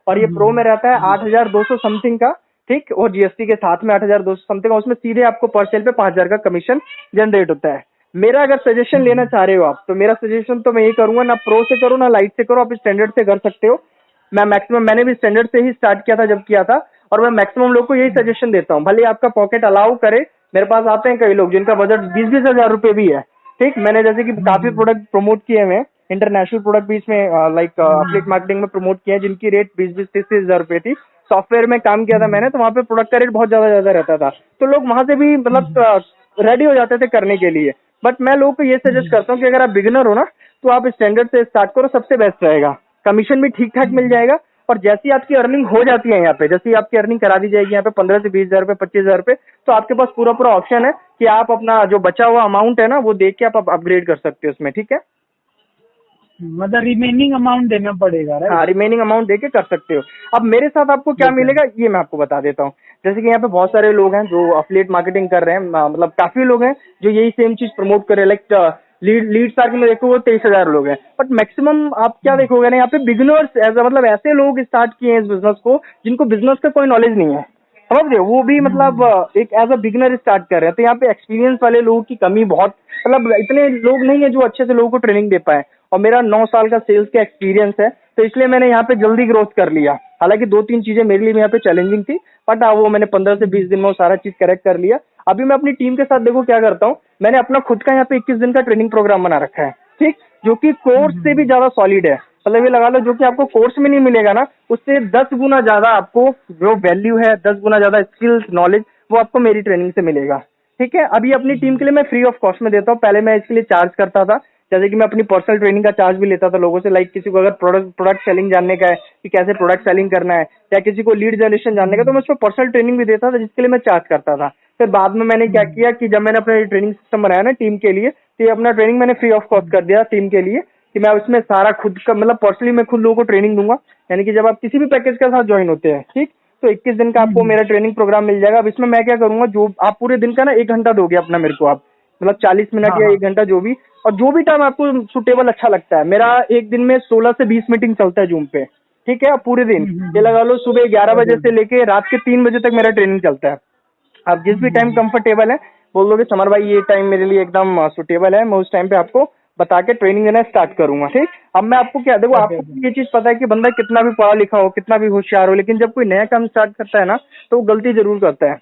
और ये प्रो में रहता है 8200 समथिंग का, ठीक। और जीएसटी के साथ में 8200 समथिंग, उसमें सीधे आपको पर सेल पे 5000 का कमीशन जनरेट होता है। मेरा अगर सजेशन लेना चाह रहे हो आप, तो मेरा सजेशन तो मैं ये करूंगा, ना प्रो से करो ना लाइट से करो, आप स्टैंडर्ड से कर सकते हो। मैंने भी स्टैंडर्ड से ही स्टार्ट किया था जब किया था, और मैं मैक्सिमम लोग को यही सजेशन देता हूँ, भले आपका पॉकेट अलाउ करे। मेरे पास आते हैं कई लोग जिनका बजट 20-20 हजार रुपए भी है, ठीक। मैंने जैसे कि काफी प्रोडक्ट प्रमोट किए हुए, इंटरनेशनल प्रोडक्ट भी इसमें लाइक अपलेट मार्केटिंग में प्रमोट किया है, जिनकी रेट 20-20 30 हजार रुपए थी। सॉफ्टवेयर में काम किया था मैंने, तो वहाँ पे प्रोडक्ट का रेट बहुत ज्यादा रहता था, तो लोग वहां से भी मतलब रेडी हो जाते थे करने के लिए। बट मैं लोगों को ये सजेस्ट करता हूँ कि अगर आप बिगिनर हो ना, तो आप स्टैंडर्ड से स्टार्ट करो, सबसे बेस्ट रहेगा। कमीशन भी ठीक ठाक मिल जाएगा। और जैसी आपकी अर्निंग हो जाती है यहाँ पे, जैसी आपकी अर्निंग करा दी जाएगी यहाँ पे 15 से 20 हजार रुपए 25 हजार रुपए, तो आपके पास पूरा पूरा ऑप्शन है कि आप अपना जो बचा हुआ अमाउंट है ना, वो देख के आप अपग्रेड कर सकते हो उसमें, ठीक है। मतलब रिमेनिंग अमाउंट देना पड़ेगा, राइट? हाँ, रिमेनिंग अमाउंट देके कर सकते हो। अब मेरे साथ आपको क्या मिलेगा ये मैं आपको बता देता हूँ। जैसे कि यहाँ पे बहुत सारे लोग हैं जो अफिलिएट मार्केटिंग कर रहे हैं, मतलब काफी लोग हैं जो यही सेम चीज प्रमोट कर रहे हैं। लाइक लीड सर्किल में देखो वो 23,000 लोग हैं, बट मैक्सिमम आप क्या देखोगे ना, यहाँ पे बिगिनर्स मतलब ऐसे लोग स्टार्ट किए हैं इस बिजनेस को जिनको बिजनेस का कोई नॉलेज नहीं है, समझ रहे हो। वो भी मतलब एक एज अ बिगिनर स्टार्ट कर रहे हैं। तो यहाँ पे एक्सपीरियंस वाले लोगों की कमी बहुत, मतलब इतने लोग नहीं है जो अच्छे से लोगों को ट्रेनिंग दे पाए। और मेरा 9 साल का सेल्स का एक्सपीरियंस है, तो इसलिए मैंने यहाँ पे जल्दी ग्रोथ कर लिया। हालांकि 2-3 चीजें मेरे लिए यहाँ पे चैलेंजिंग थी, बट वो मैंने 15 से 20 दिन में वो सारा चीज करेक्ट कर लिया। अभी मैं अपनी टीम के साथ देखो क्या करता हूँ, मैंने अपना खुद का यहाँ पे 21 दिन का ट्रेनिंग प्रोग्राम बना रखा है, ठीक। जो कि कोर्स से भी ज्यादा सॉलिड है। मतलब ये लगा लो जो कि आपको कोर्स में नहीं मिलेगा ना, उससे 10 गुना ज्यादा आपको जो वैल्यू है, 10 गुना ज्यादा स्किल्स नॉलेज, वो आपको मेरी ट्रेनिंग से मिलेगा, ठीक है। अभी अपनी टीम के लिए मैं फ्री ऑफ कॉस्ट में देता हूँ। पहले मैं इसके लिए चार्ज करता था, जैसे कि मैं अपनी पर्सनल ट्रेनिंग का चार्ज भी लेता था लोगों से। लाइक किसी को अगर प्रोडक्ट सेलिंग जानने का है कि कैसे प्रोडक्ट सेलिंग करना है, या किसी को लीड जनरेशन जानने का, तो मैं उसको पर्सनल ट्रेनिंग भी देता था, जिसके लिए मैं चार्ज करता था। फिर बाद में मैंने क्या किया कि जब मैंने अपना ट्रेनिंग सिस्टम बनाया ना टीम के लिए, तो ये अपना ट्रेनिंग मैंने फ्री ऑफ कॉस्ट कर दिया टीम के लिए, कि मैं उसमें सारा खुद का मतलब पर्सनली मैं खुद लोगों को ट्रेनिंग दूंगा। यानी कि जब आप किसी भी पैकेज के साथ ज्वाइन होते हैं, ठीक, तो 21 दिन का आपको मेरा ट्रेनिंग प्रोग्राम मिल जाएगा। अब इसमें मैं क्या करूंगा, जो आप पूरे दिन का ना 1 घंटा दोगे अपना मेरे को, आप मतलब 40 मिनट या 1 घंटा जो भी, और जो भी टाइम आपको सुटेबल अच्छा लगता है। मेरा एक दिन में 16 से 20 मीटिंग चलता है जूम पे, ठीक है। पूरे दिन ये लगा लो सुबह 11 बजे से लेके रात के 3 बजे तक मेरा ट्रेनिंग चलता है। आप जिस भी टाइम कंफर्टेबल है बोल दोगे समर भाई ये टाइम मेरे लिए एकदम सुटेबल है, मैं उस टाइम पे आपको बता के ट्रेनिंग देना स्टार्ट करूंगा, ठीक। अब मैं आपको क्या देखो, आपको ये चीज पता है कि बंदा कितना भी पढ़ा लिखा हो, कितना भी होशियार हो, लेकिन जब कोई नया काम स्टार्ट करता है ना, तो वो गलती जरूर करता है।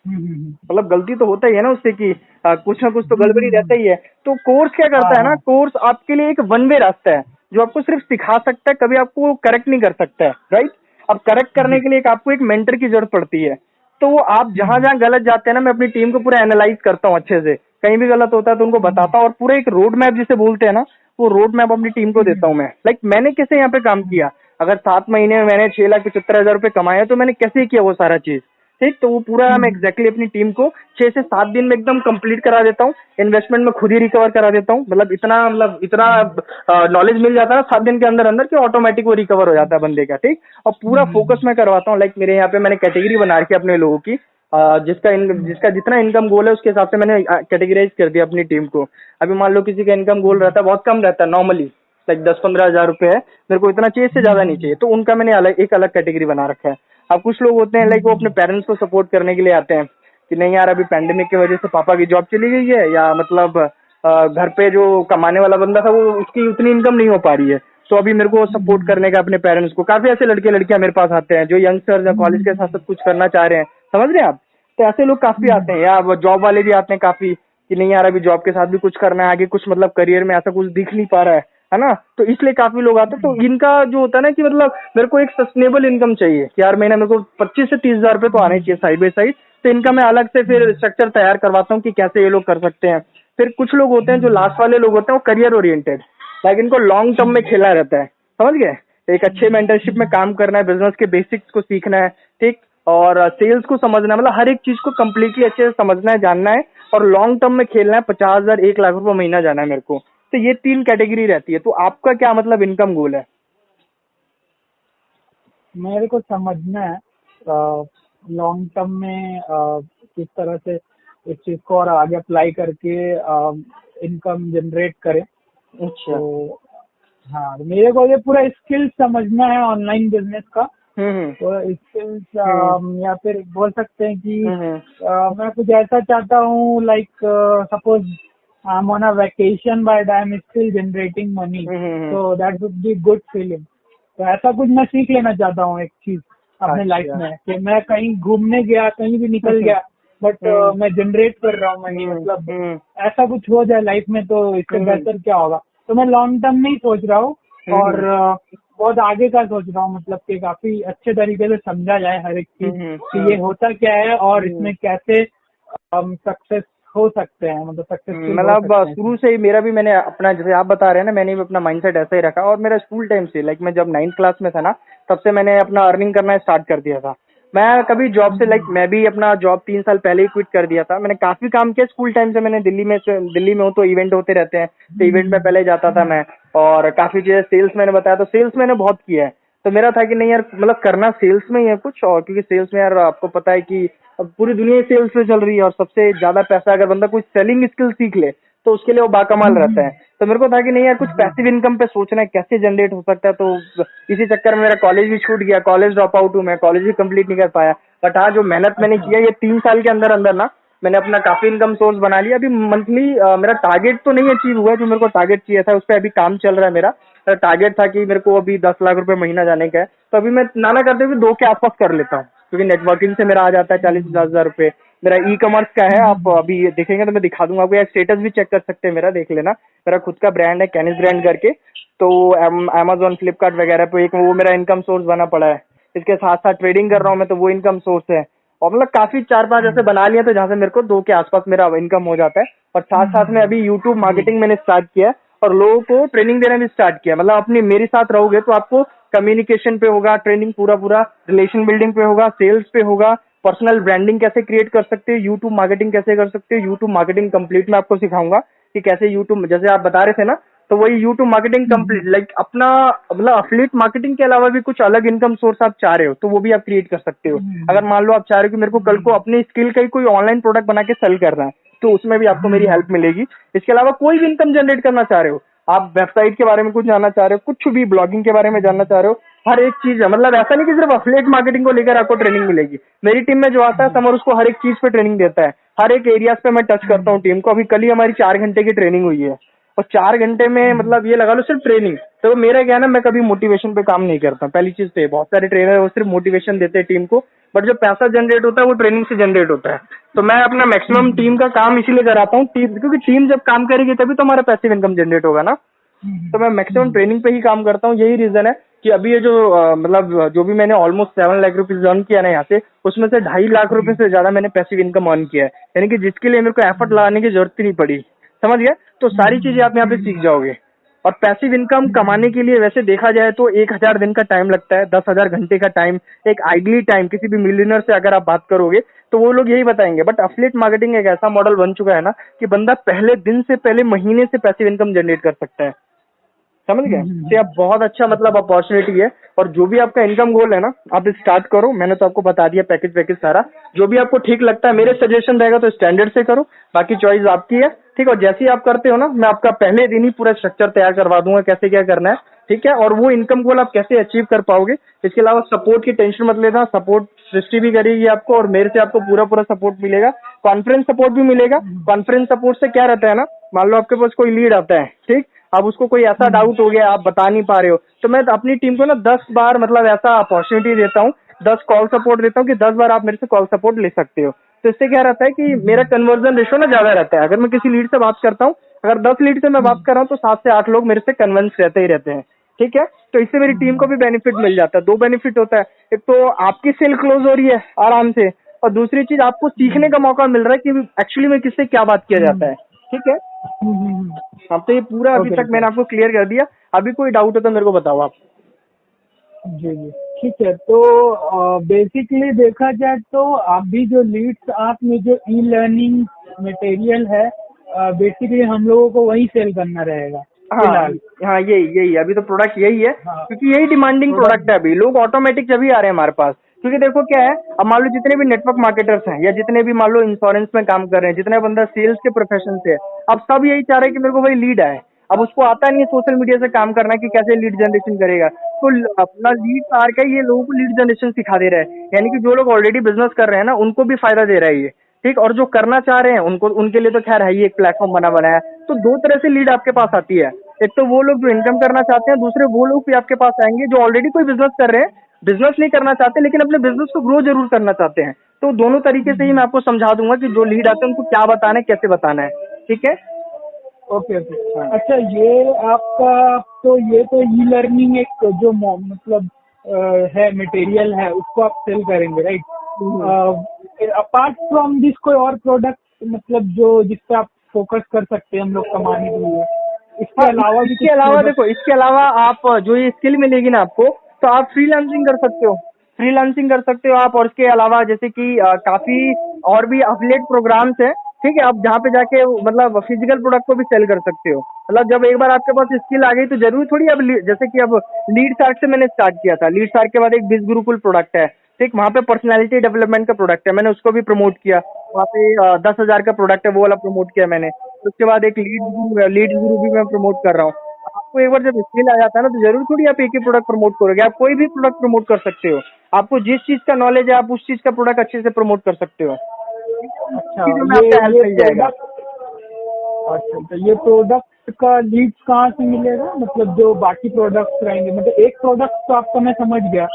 मतलब गलती तो होता ही है ना उससे कि कुछ ना कुछ तो गड़बड़ी हम्म, रहता ही है। तो कोर्स क्या हाँ करता है ना, हाँ। कोर्स आपके लिए एक वन वे रास्ता है जो आपको सिर्फ सिखा सकता है, कभी आपको करेक्ट नहीं कर सकता है, राइट। अब करेक्ट करने जी। के लिए एक आपको एक मेंटर की जरूरत पड़ती है। तो वो आप जहां हम्म जहां गलत जाते हैं ना, मैं अपनी टीम को पूरा एनालाइज करता हूँ अच्छे से, कहीं भी गलत होता है तो उनको हम्म बताता हूँ, और पूरा एक रोड मैप जिसे बोलते हैं ना, वो रोड मैप अपनी टीम को देता हम्म हूँ मैं। लाइक मैंने कैसे यहाँ पे काम हम्म किया, अगर 7 महीने में मैंने 6,75,000 रुपये कमाए तो मैंने कैसे किया वो सारा चीज, ठीक। तो वो पूरा मैं हम्म एग्जैक्टली अपनी टीम को 6 से 7 दिन में एकदम कंप्लीट करा देता हूँ। इन्वेस्टमेंट में खुद ही रिकवर करा देता हूँ, मतलब इतना हम्म नॉलेज मिल जाता है 7 दिन के अंदर अंदर कि ऑटोमेटिक वो रिकवर हो जाता है बंदे का, ठीक। और पूरा फोकस हम्म मैं करवाता हूँ। लाइक मेरे यहाँ पे मैंने कैटेगरी बना रखी है अपने लोगों की, जिसका जितना इनकम गोल है उसके हिसाब से मैंने कैटेगराइज कर दिया अपनी टीम को। अभी मान लो किसी का इनकम गोल रहता है बहुत कम रहता है नॉर्मली, लाइक 10-15 हजार रुपए है, मेरे को इतना चाहिए, इससे ज्यादा नहीं चाहिए, तो उनका मैंने एक अलग कैटेगरी बना रखा है। अब कुछ लोग होते हैं लाइक वो अपने पेरेंट्स को सपोर्ट करने के लिए आते हैं कि नहीं यार अभी पैंडेमिक की वजह से पापा की जॉब चली गई है, या मतलब घर पे जो कमाने वाला बंदा था वो उसकी उतनी इनकम नहीं हो पा रही है, तो अभी मेरे को सपोर्ट करने का अपने पेरेंट्स को। काफी ऐसे लड़के लड़कियां मेरे पास आते हैं जो यंगस्टर्स या कॉलेज के साथ साथ कुछ करना चाह रहे हैं, समझ रहे हैं आप। तो ऐसे लोग काफी आते हैं, या जॉब वाले भी आते हैं काफी कि नहीं यार अभी जॉब के साथ भी कुछ करना है, आगे कुछ मतलब करियर में ऐसा कुछ दिख नहीं पा रहा है ना, तो इसलिए काफी लोग आते हैं। तो इनका जो होता है ना कि मतलब मेरे को एक सस्टेनेबल इनकम चाहिए कि यार महीना मेरे को 25 से 30 हजार रुपये तो आने चाहिए साइड बाई साइड, तो इनका मैं अलग से फिर स्ट्रक्चर तैयार करवाता हूँ कि कैसे ये लोग कर सकते हैं। फिर कुछ लोग होते हैं जो लास्ट वाले लोग होते हैं वो करियर ओरिएंटेड, लाइक इनको लॉन्ग टर्म में खेला रहता है, समझ गए। एक अच्छे मेंटरशिप में काम करना है, बिजनेस के बेसिक्स को सीखना है, ठीक। और सेल्स को समझना है, मतलब हर एक चीज को कम्प्लीटली अच्छे से समझना है, जानना है, और लॉन्ग टर्म में खेलना है। 50,000 1 लाख रुपए महीना जाना है मेरे को। तो ये 3 कैटेगरी रहती है। तो आपका क्या मतलब इनकम गोल है? मेरे को समझना है लॉन्ग टर्म में किस तरह से इस चीज को और आगे अप्लाई करके इनकम जनरेट करें। अच्छा। तो हाँ, तो मेरे को ये पूरा स्किल्स समझना है ऑनलाइन बिजनेस का। हम्म तो स्किल्स हम्म या फिर बोल सकते हैं कि हम्म मैं कुछ ऐसा चाहता हूँ like suppose I am on a vacation but I am still generating money, hmm. तो that would be good feeling. तो ऐसा कुछ मैं सीख लेना चाहता हूँ एक चीज अपने लाइफ अच्छा। में कि मैं कहीं घूमने गया, कहीं भी निकल हम्म गया, बट हम्म मैं जनरेट कर रहा हूँ मनी, मतलब हम्म ऐसा कुछ हो जाए लाइफ में तो इससे हम्म बेहतर क्या होगा। तो मैं लॉन्ग टर्म में ही सोच रहा हूँ और हम्म बहुत आगे का सोच रहा हूँ, मतलब कि काफी अच्छे तरीके से समझा जाए हर एक चीज कि ये होता क्या है और हम्म। इसमें कैसे हम सक्सेस हो सकते हैं, मतलब सक्सेसफुल हो मतलब सकते हैं शुरू इसमें। से ही मेरा भी, मैंने अपना जैसे आप बता रहे हैं ना, मैंने भी अपना माइंडसेट ऐसा ही रखा, और मेरा स्कूल टाइम से, लाइक मैं जब 9th क्लास में था ना, तब से मैंने अपना अर्निंग करना स्टार्ट कर दिया था। मैं कभी जॉब से, लाइक मैं भी अपना जॉब 3 साल पहले ही क्विट कर दिया था। मैंने काफी काम किया स्कूल टाइम से, मैंने दिल्ली में हूँ तो इवेंट होते रहते हैं, तो इवेंट में पहले जाता था मैं। और काफी चीजें सेल्स मैंने बताया, तो सेल्स मैंने बहुत किया है। तो मेरा था कि नहीं यार मतलब करना सेल्स में ही है कुछ, और क्योंकि सेल्स में यार आपको पता है कि अब पूरी दुनिया सेल्स में चल रही है, और सबसे ज्यादा पैसा अगर बंदा कोई सेलिंग स्किल सीख ले तो उसके लिए वो बाकमाल रहता है। तो मेरे को था कि नहीं यार कुछ जी। पैसिव इनकम पे सोचना है, कैसे जनरेट हो सकता है। तो इसी चक्कर में मेरा कॉलेज भी छूट गया, कॉलेज ड्रॉप आउट हूँ मैं, कॉलेज भी कंप्लीट नहीं कर पाया। बट हाँ, जो मेहनत मैंने अच्छा। किया ये 3 साल के अंदर अंदर ना, मैंने अपना काफी इनकम सोर्स बना लिया। अभी मंथली मेरा टारगेट तो नहीं अचीव हुआ है जो मेरे को टारगेट चाहिए था, उस पर अभी काम चल रहा है मेरा। टारगेट था कि मेरे को अभी 10 लाख रुपए महीना जाने का है, तो अभी मैं नाना करते हुए 2 के आसपास कर लेता हूँ, क्योंकि नेटवर्किंग से मेरा आ जाता है 40-50 हजार रुपए। मेरा ई कॉमर्स का है, आप अभी देखेंगे तो मैं दिखा दूंगा आपको, या स्टेटस भी चेक कर सकते हैं मेरा, देख लेना। मेरा खुद का ब्रांड है कैनिस ब्रांड करके। तो अमेजोन फ्लिपकार्ट वगैरह पे एक वो मेरा इनकम सोर्स बना पड़ा है। इसके साथ साथ ट्रेडिंग कर रहा हूँ मैं, तो वो इनकम सोर्स है। और मतलब काफी 4-5 ऐसे बना लिया, तो जहाँ से मेरे को 2 के आसपास मेरा इनकम हो जाता है। और साथ साथ में अभी यूट्यूब जी। मार्केटिंग मैंने स्टार्ट किया है, और लोगों को ट्रेनिंग देना भी स्टार्ट किया। मतलब अपनी मेरे साथ रहोगे तो आपको कम्युनिकेशन पे होगा ट्रेनिंग, पूरा पूरा रिलेशन बिल्डिंग पे होगा, सेल्स पे होगा, पर्सनल ब्रांडिंग कैसे क्रिएट कर सकते हो, यूट्यूब मार्केटिंग कैसे कर सकते हो, यूट्यूब मार्केटिंग कंप्लीट मैं आपको सिखाऊंगा कि कैसे यूट्यूब, जैसे आप बता रहे थे ना, तो वही यूट्यूब मार्केटिंग कंप्लीट, लाइक अपना मतलब अफिलिएट मार्केटिंग के अलावा भी कुछ अलग इनकम सोर्स आप चाह रहे हो तो वो भी आप क्रिएट कर सकते हो। अगर मान लो आप चाह रहे हो कि मेरे को कल को अपनी स्किल का ही कोई ऑनलाइन प्रोडक्ट बना के सेल करना है, तो उसमें भी आपको मेरी हेल्प मिलेगी। इसके अलावा कोई भी इनकम जनरेट करना चाह रहे हो, आप वेबसाइट के बारे में कुछ जानना चाह रहे हो, कुछ भी ब्लॉगिंग के बारे में जानना चाह रहे हो, हर एक चीज है। मतलब ऐसा नहीं कि सिर्फ अफिलिएट मार्केटिंग को लेकर आपको ट्रेनिंग मिलेगी। मेरी टीम में जो आता है समर उसको हर एक चीज पे ट्रेनिंग देता है, हर एक एरियाज पे मैं टच करता हूँ टीम को। अभी कल ही हमारी 4 घंटे की ट्रेनिंग हुई है, और 4 घंटे में मतलब ये लगा लो सिर्फ ट्रेनिंग। तो मेरा क्या है ना, मैं कभी मोटिवेशन पे काम नहीं करता। पहली चीज तो ये, बहुत सारे ट्रेनर वो सिर्फ मोटिवेशन देते हैं टीम को, बट जो पैसा जनरेट होता है वो ट्रेनिंग से जनरेट होता है। तो मैं अपना मैक्सिमम टीम का काम इसीलिए कराता हूँ, टीम, क्योंकि टीम जब काम करेगी तभी तो हमारा पैसिव इनकम जनरेट होगा ना। तो मैं मैक्सिमम ट्रेनिंग पे ही काम करता हूँ। यही रीजन है कि अभी ये जो मतलब जो भी मैंने ऑलमोस्ट 7 लाख रुपीज अर्न किया ना यहाँ से, उसमें से 2.5 लाख रुपए से ज्यादा मैंने पैसिव इनकम अर्न किया है, यानी कि जिसके लिए मेरे को एफर्ट लगाने की जरूरत ही नहीं पड़ी। समझ गए? तो सारी चीजें आप यहाँ पे सीख जाओगे। और पैसिव इनकम कमाने के लिए वैसे देखा जाए तो 1000 दिन का टाइम लगता है, 10,000 घंटे का टाइम, एक आइडली टाइम। किसी भी मिलियनर से अगर आप बात करोगे तो वो लोग यही बताएंगे। बट अफिलिएट मार्केटिंग एक ऐसा मॉडल बन चुका है ना कि बंदा पहले दिन से पहले महीने से पैसिव इनकम जनरेट कर सकता है। समझ गए? तो आप बहुत अच्छा मतलब अपॉर्चुनिटी है। और जो भी आपका इनकम गोल है ना, आप स्टार्ट करो। मैंने तो आपको बता दिया पैकेज सारा, जो भी आपको ठीक लगता है। मेरे सजेशन रहेगा तो स्टैंडर्ड से करो, बाकी चॉइस आपकी है। ठीक है? और जैसे ही आप करते हो ना, मैं आपका पहले दिन ही पूरा स्ट्रक्चर तैयार करवा दूंगा कैसे क्या करना है। ठीक है? और वो इनकम गोल आप कैसे अचीव कर पाओगे, इसके अलावा सपोर्ट की टेंशन मत लेना। सपोर्ट सृष्टि भी करेगी आपको, और मेरे से आपको पूरा पूरा सपोर्ट मिलेगा। कॉन्फ्रेंस सपोर्ट भी मिलेगा। कॉन्फ्रेंस सपोर्ट से क्या रहता है ना, मान लो आपके पास कोई लीड आता है, ठीक, अब उसको कोई ऐसा डाउट हो गया, आप बता नहीं पा रहे हो, तो मैं अपनी टीम को ना 10 बार मतलब ऐसा अपॉर्चुनिटी देता हूँ, 10 कॉल सपोर्ट देता हूँ कि 10 बार आप मेरे से कॉल सपोर्ट ले सकते हो। तो इससे क्या रहता है कि मेरा कन्वर्जन रेशो ना ज्यादा रहता है। अगर मैं किसी लीड से बात करता हूँ, अगर 10 लीड से मैं बात कर रहा हूँ तो 7 से 8 लोग मेरे से कन्विंस रहते ही रहते हैं। ठीक है? तो इससे मेरी टीम को भी बेनिफिट मिल जाता है। 2 बेनिफिट होता है, एक तो आपकी सेल क्लोज हो रही है आराम से, और दूसरी चीज आपको सीखने का मौका मिल रहा है कि एक्चुअली में किससे क्या बात किया जाता है। ठीक है? हाँ, तो ये पूरा अभी तक मैंने आपको क्लियर कर दिया। अभी कोई डाउट हो तो मेरे को बताओ आप। जी जी, ठीक है। तो बेसिकली देखा जाए तो अभी जो लीड्स आपने जो ई लर्निंग मटेरियल है, बेसिकली हम लोगों को वही सेल करना रहेगा हाँ फिलहाल। हाँ, यही अभी तो प्रोडक्ट यही है, हाँ, क्योंकि यही डिमांडिंग प्रोडक्ट है। अभी लोग ऑटोमेटिक जब ही आ रहे हैं हमारे पास, क्योंकि देखो क्या है, अब मान लो जितने भी नेटवर्क मार्केटर्स हैं, या जितने भी मान लो इंश्योरेंस में काम कर रहे हैं, जितने बंदा सेल्स के प्रोफेशन से है, अब सब यही चाह रहे हैं कि मेरे को भाई लीड आए। अब उसको आता नहीं है सोशल मीडिया से काम करना कि कैसे लीड जनरेशन करेगा, तो अपना लीड आर का ये लोगों को लीड जनरेशन सिखा दे रहा है। यानी कि जो लोग ऑलरेडी बिजनेस कर रहे हैं ना, उनको भी फायदा दे रहा है ये। ठीक, और जो करना चाह रहे हैं उनको, उनके लिए तो खैर है ही, एक प्लेटफॉर्म बना है। तो 2 तरह से लीड आपके पास आती है। एक तो वो लोग जो इनकम करना चाहते हैं, दूसरे वो लोग भी आपके पास आएंगे जो ऑलरेडी कोई बिजनेस कर रहे हैं, बिजनेस नहीं करना चाहते लेकिन अपने बिजनेस को ग्रो जरूर करना चाहते हैं। तो दोनों तरीके से ही मैं आपको समझा दूंगा कि जो लीड आते हैं उनको क्या बताना है, कैसे बताना है। ठीक है? Okay okay. अच्छा, ये आपका तो ये तो ई लर्निंग एक जो मतलब है मटेरियल है, उसको आप सेल करेंगे, राइट? अपार्ट फ्रॉम दिस कोई और प्रोडक्ट मतलब जो जिस पे आप फोकस कर सकते हैं हम लोग कमाने के लिए, इसके अलावा भी इसके अलावा देखो, इसके अलावा आप जो ये स्किल मिलेगी ना आपको, तो आप फ्रीलांसिंग कर सकते हो। फ्रीलांसिंग कर सकते हो आप। और इसके अलावा जैसे कि काफी और भी अफिलिएट प्रोग्राम्स हैं। ठीक है? आप जहाँ पे जाके मतलब फिजिकल प्रोडक्ट को भी सेल कर सकते हो। मतलब जब एक बार आपके पास स्किल आ गई तो जरूरी थोड़ी अब जैसे कि अब लीड शार्क से मैंने स्टार्ट किया था। लीड शार्क के बाद एक बिज गुरुकुल प्रोडक्ट है। ठीक, वहाँ पे पर्सनैलिटी डेवलपमेंट का प्रोडक्ट है, मैंने उसको भी प्रमोट किया। वहाँ पे 10,000 का प्रोडक्ट है, वो वाला प्रमोट किया मैंने। उसके बाद एक लीड गुरु भी मैं प्रमोट कर रहा हूँ। आपको एक बार जब स्किल आ जाता है ना, तो जरूर थोड़ी आप एक ही प्रोडक्ट प्रमोट करोगे, आप कोई भी प्रोडक्ट प्रमोट कर सकते हो। आपको जिस चीज का नॉलेज है आप उस चीज का प्रोडक्ट अच्छे से प्रमोट कर सकते हो। अच्छा, चीजों में आपका हेल्प मिल जाएगा। अच्छा, तो ये प्रोडक्ट का लीड्स कहाँ से मिलेगा? मतलब जो बाकी प्रोडक्ट्स रहेंगे, मतलब एक प्रोडक्ट तो आपका मैं समझ गया,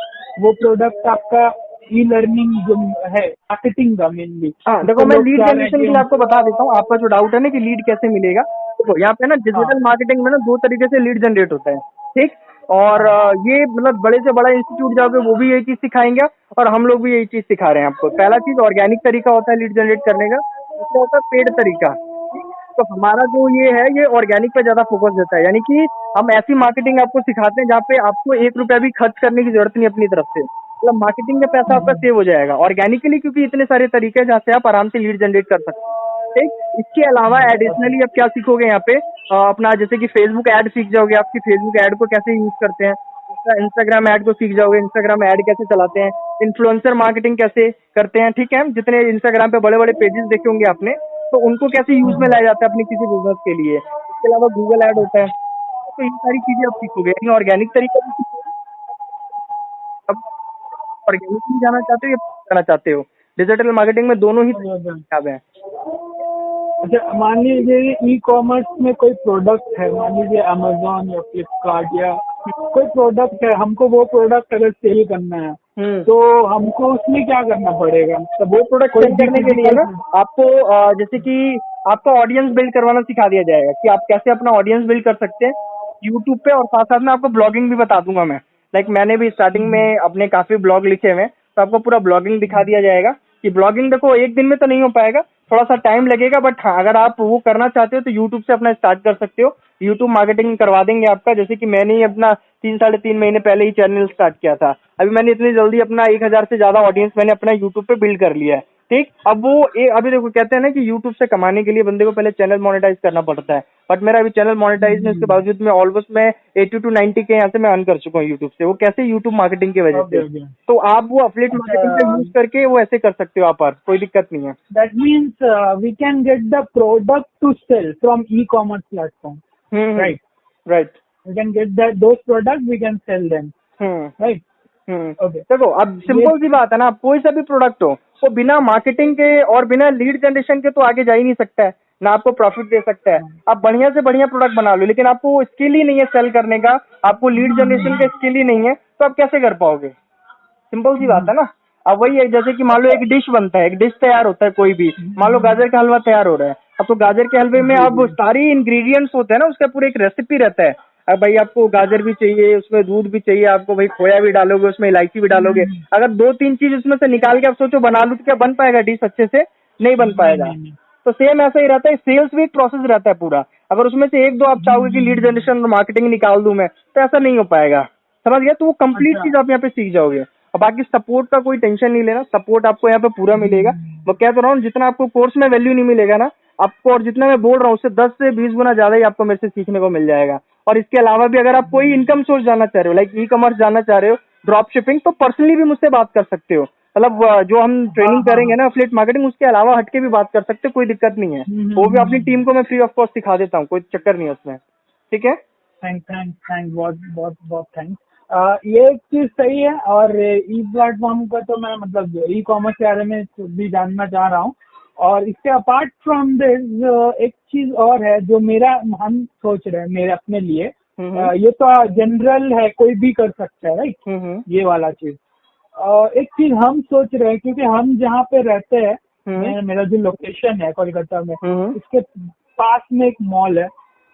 वो प्रोडक्ट आपका ई लर्निंग जो है मार्केटिंग का मेनली। हाँ देखो, मैं लीड जनरेशन के लिए आपको बता देता हूँ। आपका जो डाउट है ना कि लीड कैसे मिलेगा, देखो यहाँ पे ना डिजिटल मार्केटिंग में ना 2 तरीके से लीड जनरेट होता है। ठीक, और ये मतलब बड़े से बड़ा इंस्टीट्यूट जाओगे वो भी यही चीज सिखाएंगे, और हम लोग भी यही चीज सिखा रहे हैं आपको। पहला चीज ऑर्गेनिक तरीका होता है लीड जनरेट करने का, दूसरा होता है पेड तरीका। ठीक, तो हमारा जो ये है, ये ऑर्गेनिक पे ज्यादा फोकस देता है। यानी कि हम ऐसी मार्केटिंग आपको सिखाते हैं जहाँ पे आपको 1 रुपया भी खर्च करने की जरूरत नहीं अपनी तरफ से, मतलब मार्केटिंग का पैसा आपका सेव हो जाएगा ऑर्गेनिकली, क्योंकि इतने सारे तरीके हैं जहाँ से आप आराम से लीड जनरेट कर सकते हैं। ठीक, इसके अलावा एडिशनली आप क्या सीखोगे यहाँ पे, अपना जैसे कि फेसबुक ऐड सीख जाओगे, आपकी फेसबुक ऐड को कैसे यूज करते हैं। इंस्टाग्राम ऐड को सीख जाओगे, इंस्टाग्राम ऐड कैसे चलाते हैं, इन्फ्लुएंसर मार्केटिंग कैसे करते हैं। ठीक है? जितने इंस्टाग्राम पे बड़े बड़े पेजेस देखे होंगे आपने, तो उनको कैसे यूज में लाया जाता है अपने किसी बिजनेस के लिए। इसके अलावा गूगल ऐड होता है। तो ये सारी चीजें आप सीखोगे, यानी ऑर्गेनिक तरीका भी सीखोगे। अब ऑर्गेनिकली जाना चाहते हो या जाना चाहते हो, डिजिटल मार्केटिंग में दोनों ही किताब है। अच्छा, मान लीजिए ई कॉमर्स में कोई प्रोडक्ट है, मान लीजिए अमेजोन या फ्लिपकार्ट या कोई प्रोडक्ट है, हमको वो प्रोडक्ट अगर सेल करना है तो हमको उसमें क्या करना पड़ेगा? तो वो प्रोडक्ट कोई सेल करने के लिए ना आपको जैसे कि आपका ऑडियंस बिल्ड करवाना सिखा दिया जाएगा कि आप कैसे अपना ऑडियंस बिल्ड कर सकते हैं यूट्यूब पे, और साथ साथ में आपको ब्लॉगिंग भी बता दूंगा मैं। लाइक मैंने भी स्टार्टिंग में अपने काफी ब्लॉग लिखे हुए हैं, तो आपको पूरा ब्लॉगिंग दिखा दिया जाएगा कि ब्लॉगिंग देखो एक दिन में तो नहीं हो पाएगा, थोड़ा सा टाइम लगेगा, बट हाँ अगर आप वो करना चाहते हो तो यूट्यूब से अपना स्टार्ट कर सकते हो। यूट्यूब मार्केटिंग करवा देंगे आपका, जैसे कि मैंने ही अपना 3 साढ़े 3 महीने पहले ही चैनल स्टार्ट किया था। अभी मैंने इतनी जल्दी अपना 1,000 से ज्यादा ऑडियंस मैंने अपना यूट्यूब पे बिल्ड कर लिया है। ठीक, अब वो अभी देखो कहते हैं ना कि यूट्यूब से कमाने के लिए बंदे को पहले चैनल मोनेटाइज करना पड़ता है, बट मेरा अभी चैनल मोनेटाइज नहीं, उसके बावजूद मैं ऑलमोस्ट मैं 80 to 90 के यहाँ से मैं अर्न कर चुका हूँ यूट्यूब से। वो कैसे? यूट्यूब मार्केटिंग की वजह से। ओके। तो आप वो अफिलिएट मार्केटिंग का यूज करके वो ऐसे कर सकते हो आप, पर कोई दिक्कत नहीं है। That means we can get the product to sell from e-commerce platform, right? Right. We can get those products, we can sell them, right? Okay. देखो अब सिंपल सी बात है ना, कोई सा भी प्रोडक्ट हो वो बिना मार्केटिंग के और बिना लीड जनरेशन के तो आगे जा ही नहीं सकता है, ना आपको प्रॉफिट दे सकता है। आप बढ़िया से बढ़िया प्रोडक्ट बना लो, लेकिन आपको स्किल ही नहीं है सेल करने का, आपको लीड जनरेशन का स्किल ही नहीं है, तो आप कैसे कर पाओगे? सिंपल सी बात है ना। अब वही है, जैसे कि मान लो एक डिश बनता है, एक डिश तैयार होता है कोई भी, मान लो गाजर का हलवा तैयार हो रहा है। अब तो गाजर के हलवे में अब सारी इंग्रेडिएंट्स होते हैं ना, उसका पूरा एक रेसिपी रहता है। अब भाई आपको गाजर भी चाहिए, उसमें दूध भी चाहिए, आपको भाई खोया भी डालोगे, उसमें इलायची भी डालोगे। अगर 2-3 चीज उसमें से निकाल के आप सोचो बना लूं तो क्या बन पाएगा डिश अच्छे से? नहीं बन पाएगा। तो सेम ऐसा ही रहता है, सेल्स भी एक प्रोसेस रहता है पूरा। अगर उसमें से एक दो आप चाहोगे कि लीड जनरेशन और मार्केटिंग निकाल दूं मैं, तो ऐसा नहीं हो पाएगा। समझ गया? तो वो कंप्लीट चीज आप यहाँ पे सीख जाओगे। और बाकी सपोर्ट का कोई टेंशन नहीं लेना, सपोर्ट आपको यहाँ पे पूरा मिलेगा। मैं कह तो रहा हूँ जितना आपको कोर्स में वैल्यू नहीं मिलेगा ना आपको, और जितना मैं बोल रहा हूँ उससे 10 से 20 गुना ज्यादा ही आपको मेरे से सीखने को मिल जाएगा। और इसके अलावा भी अगर आप कोई इनकम सोर्स जानना चाह रहे हो, लाइक ई कॉमर्स जानना चाह रहे हो, ड्रॉप शिपिंग, तो पर्सनली भी मुझसे बात कर सकते हो। मतलब जो हम ट्रेनिंग करेंगे ना एफिलिएट मार्केटिंग, उसके अलावा हटके भी बात कर सकते हो, कोई दिक्कत नहीं है। वो भी अपनी टीम को मैं फ्री ऑफ कॉस्ट सिखा देता हूँ, कोई चक्कर नहीं है उसमें। ठीक है? थैंक्स बहुत बहुत बहुत थैंक्स। ये एक चीज सही है। और ई प्लेटफॉर्म का तो मैं मतलब ई कॉमर्स के बारे में भी जानना चाह रहा हूँ। और इससे अपार्ट फ्रॉम दिस एक चीज और है जो हम सोच रहे हैं मेरे अपने लिए। ये तो जनरल है, कोई भी कर सकता है, राइट? ये वाला चीज। एक चीज हम सोच रहे हैं, क्योंकि हम जहाँ पे रहते हैं, मेरा जो लोकेशन है कोलकाता में, इसके पास में एक मॉल है,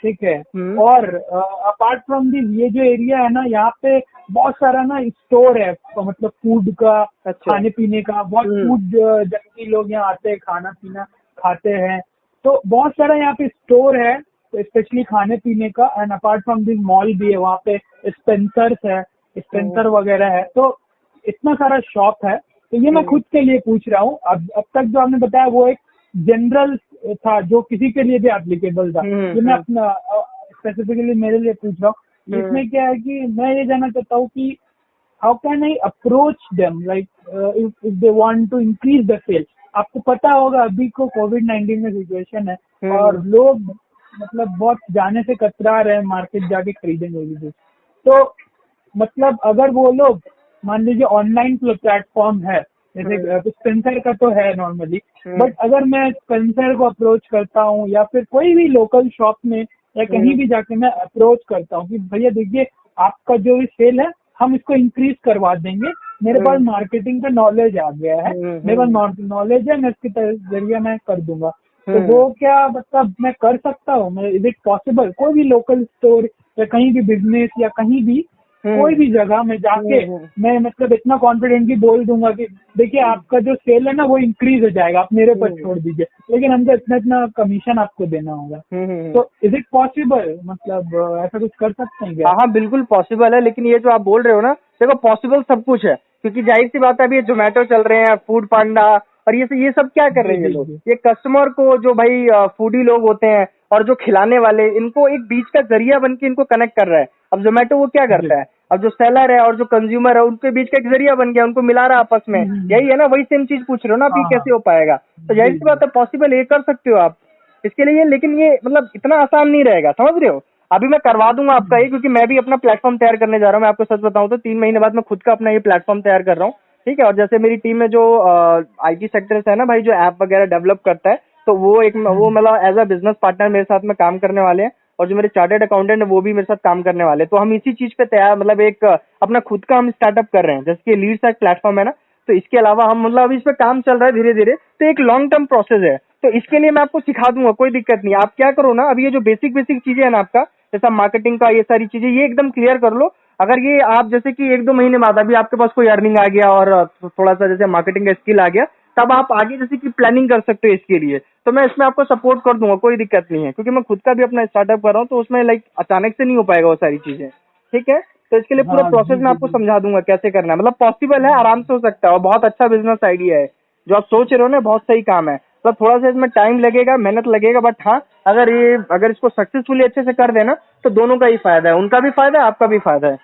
ठीक है? और अपार्ट फ्रॉम दिस ये जो एरिया है ना, यहाँ पे बहुत सारा ना स्टोर है, मतलब फूड का, खाने पीने का, बहुत फूड जंकी लोग यहाँ आते हैं, खाना पीना खाते हैं। तो बहुत सारा यहाँ पे स्टोर है, स्पेशली खाने पीने का। And apart from this mall भी है, वहाँ पे स्पेंसर वगैरह है। तो इतना सारा शॉप है। तो ये मैं खुद के लिए पूछ रहा हूँ। अब तक जो आपने बताया वो एक जनरल था जो किसी के लिए भी एप्लीकेबल था। ये मैं अपना स्पेसिफिकली मेरे लिए पूछ रहा हूँ। इसमें क्या है कि मैं ये जानना चाहता हूँ कि how can I approach them, like if they want to increase the sale. आपको पता होगा अभी को कोविड-19 में सिचुएशन है और लोग मतलब बहुत जाने से कतरा रहे हैं मार्केट जाके खरीदेंगे। तो मतलब अगर वो लोग मान लीजिए ऑनलाइन प्लेटफॉर्म है, जैसे स्पेंसर का तो है नॉर्मली, बट अगर मैं स्पेंसर को अप्रोच करता हूँ या फिर कोई भी लोकल शॉप में या कहीं भी जाके मैं अप्रोच करता हूँ कि भैया देखिए आपका जो भी सेल है हम इसको इंक्रीज करवा देंगे, मेरे पास मार्केटिंग का नॉलेज आ गया है, मेरे पास नॉलेज है, मैं इसके जरिए मैं कर दूंगा। तो वो क्या मतलब मैं कर सकता हूँ? Is it possible? कोई भी लोकल स्टोर या कहीं भी बिजनेस या कहीं भी कोई भी जगह में जाके मैं मतलब इतना कॉन्फिडेंटली बोल दूंगा कि देखिए आपका जो सेल है ना वो इंक्रीज हो जाएगा, आप मेरे पर छोड़ दीजिए, लेकिन हमको इतना इतना कमीशन आपको देना होगा। तो इज इट पॉसिबल? मतलब ऐसा कुछ कर सकते हैं क्या? हाँ बिल्कुल पॉसिबल है, लेकिन ये जो आप बोल रहे हो ना, देखो पॉसिबल सब कुछ है, क्योंकि जाहिर सी बात है अभी जोमेटो चल रहे हैं, फूड पांडा, और ये सब क्या कर रहे हैं लोग, ये कस्टमर को जो भाई फूडी लोग होते हैं और जो खिलाने वाले, इनको एक बीच का जरिया बन के इनको कनेक्ट कर रहा है। अब जोमेटो वो क्या करता है, अब जो सेलर है और जो कंज्यूमर है उनके बीच का एक जरिया बन गया, उनको मिला रहा आपस में। यही है ना, वही सेम चीज पूछ रहे हो ना आप, ये कैसे हो पाएगा? तो जाहिर सी बात है पॉसिबल, ये कर सकते हो आप इसके लिए, लेकिन ये मतलब इतना आसान नहीं रहेगा, समझ रहे हो? अभी मैं करवा दूंगा आपका ये, क्योंकि मैं भी अपना प्लेटफॉर्म तैयार करने जा रहा हूँ। मैं आपको सच बताऊं तो 3 महीने बाद मैं खुद का अपना ये प्लेटफॉर्म तैयार कर रहा हूँ। ठीक है? और जैसे मेरी टीम में जो आईटी सेक्टर से है ना भाई, जो ऐप वगैरह डेवलप करता है, तो वो मतलब एज अ बिजनेस पार्टनर मेरे साथ में काम करने वाले हैं। और जो मेरे चार्टर्ड अकाउंटेंट है वो भी मेरे साथ काम करने वाले हैं। तो हम इसी चीज पे तैयार, मतलब एक अपना खुद का हम स्टार्टअप कर रहे हैं, जैसे कि लीड्स एक प्लेटफॉर्म है ना, तो इसके अलावा हम मतलब अभी इस पे काम चल रहा है धीरे धीरे। तो एक लॉन्ग टर्म प्रोसेस है, तो इसके लिए मैं आपको सिखा दूंगा, कोई दिक्कत नहीं। आप क्या करो ना, अभी ये जो बेसिक बेसिक चीजें है ना आपका, जैसा मार्केटिंग का ये सारी चीजें, ये एकदम क्लियर कर लो। अगर ये आप जैसे कि 1-2 महीने बाद अभी आपके पास कोई अर्निंग आ गया और थोड़ा सा जैसे मार्केटिंग का स्किल आ गया, तब आप आगे जैसे कि प्लानिंग कर सकते हो इसके लिए। तो मैं इसमें आपको सपोर्ट कर दूंगा, कोई दिक्कत नहीं है, क्योंकि मैं खुद का भी अपना स्टार्टअप कर रहा हूँ, तो उसमें लाइक अचानक से नहीं हो पाएगा वो सारी चीजें। ठीक है, तो इसके लिए पूरा हाँ प्रोसेस जी मैं जी आपको जी। समझा दूंगा कैसे करना है, मतलब पॉसिबल है, आराम से हो सकता है, और बहुत अच्छा बिजनेस आइडिया है जो आप सोच रहे हो ना, बहुत सही काम है। तो थोड़ा सा इसमें टाइम लगेगा, मेहनत लगेगा, बट हाँ, अगर इसको सक्सेसफुली अच्छे से कर देना तो दोनों का ही फायदा है, उनका भी फायदा है, आपका भी फायदा है।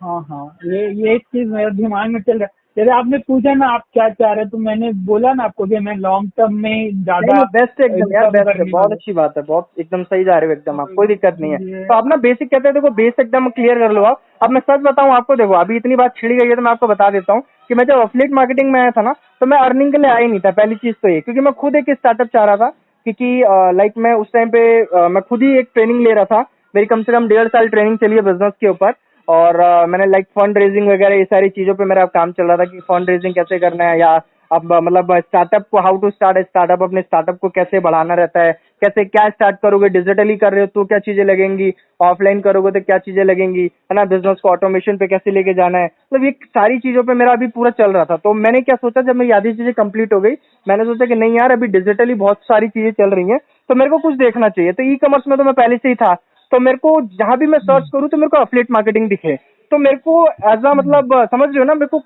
हाँ हाँ, ये एक चीज मेरे दिमाग में चल रहा है। जैसे आपने पूछा ना आप क्या चाह रहे हैं, तो मैंने बोला ना आपको कि मैं लॉन्ग टर्म में नहीं ज्यादा नहीं, बेस्ट है एकदम यार, इनकम बेस्ट है, करने बहुत वाला अच्छी बात है, बहुत एकदम सही जा रहे हो एकदम आप, हूँ। कोई दिक्कत नहीं है। ये तो आप ना बेसिक कहते हैं, देखो बेस एकदम क्लियर कर लो आप। अब मैं सच बताऊं आपको, देखो अभी इतनी बात छिड़ी गई है तो मैं आपको बता देता हूँ कि मैं जब एफिलिएट मार्केटिंग में आया था ना, तो मैं अर्निंग के लिए आया ही नहीं था, पहली चीज तो ये, क्योंकि मैं खुद एक स्टार्टअप चाह रहा था। क्योंकि लाइक मैं उस टाइम पे मैं खुद ही एक ट्रेनिंग ले रहा था, मेरी कम से कम 1.5 साल ट्रेनिंग चली है बिजनेस के ऊपर। और मैंने लाइक फंड रेजिंग वगैरह ये सारी चीजों पे मेरा काम चल रहा था कि फंड रेजिंग कैसे करना है, या अब मतलब स्टार्टअप को हाउ टू स्टार्ट स्टार्टअप, अपने स्टार्टअप को कैसे बढ़ाना रहता है, कैसे क्या स्टार्ट करोगे, डिजिटली कर रहे हो तो क्या चीजें लगेंगी, ऑफलाइन करोगे तो क्या चीजें लगेंगी, है ना, बिजनेस को ऑटोमेशन पे कैसे लेके जाना है, मतलब ये सारी चीजों पे मेरा अभी पूरा चल रहा था। तो मैंने क्या सोचा, जब मेरी आधी चीजें कंप्लीट हो गई, मैंने सोचा कि नहीं यार, अभी डिजिटली बहुत सारी चीजें चल रही हैं, तो मेरे को कुछ देखना चाहिए। तो ई कॉमर्स में तो मैं पहले से ही था, तो मेरे को जहां भी मैं सर्च करूँ तो मेरे को एफिलिएट मार्केटिंग दिखे। तो मेरे को एज अ मतलब समझ रहे हो ना, मेरे को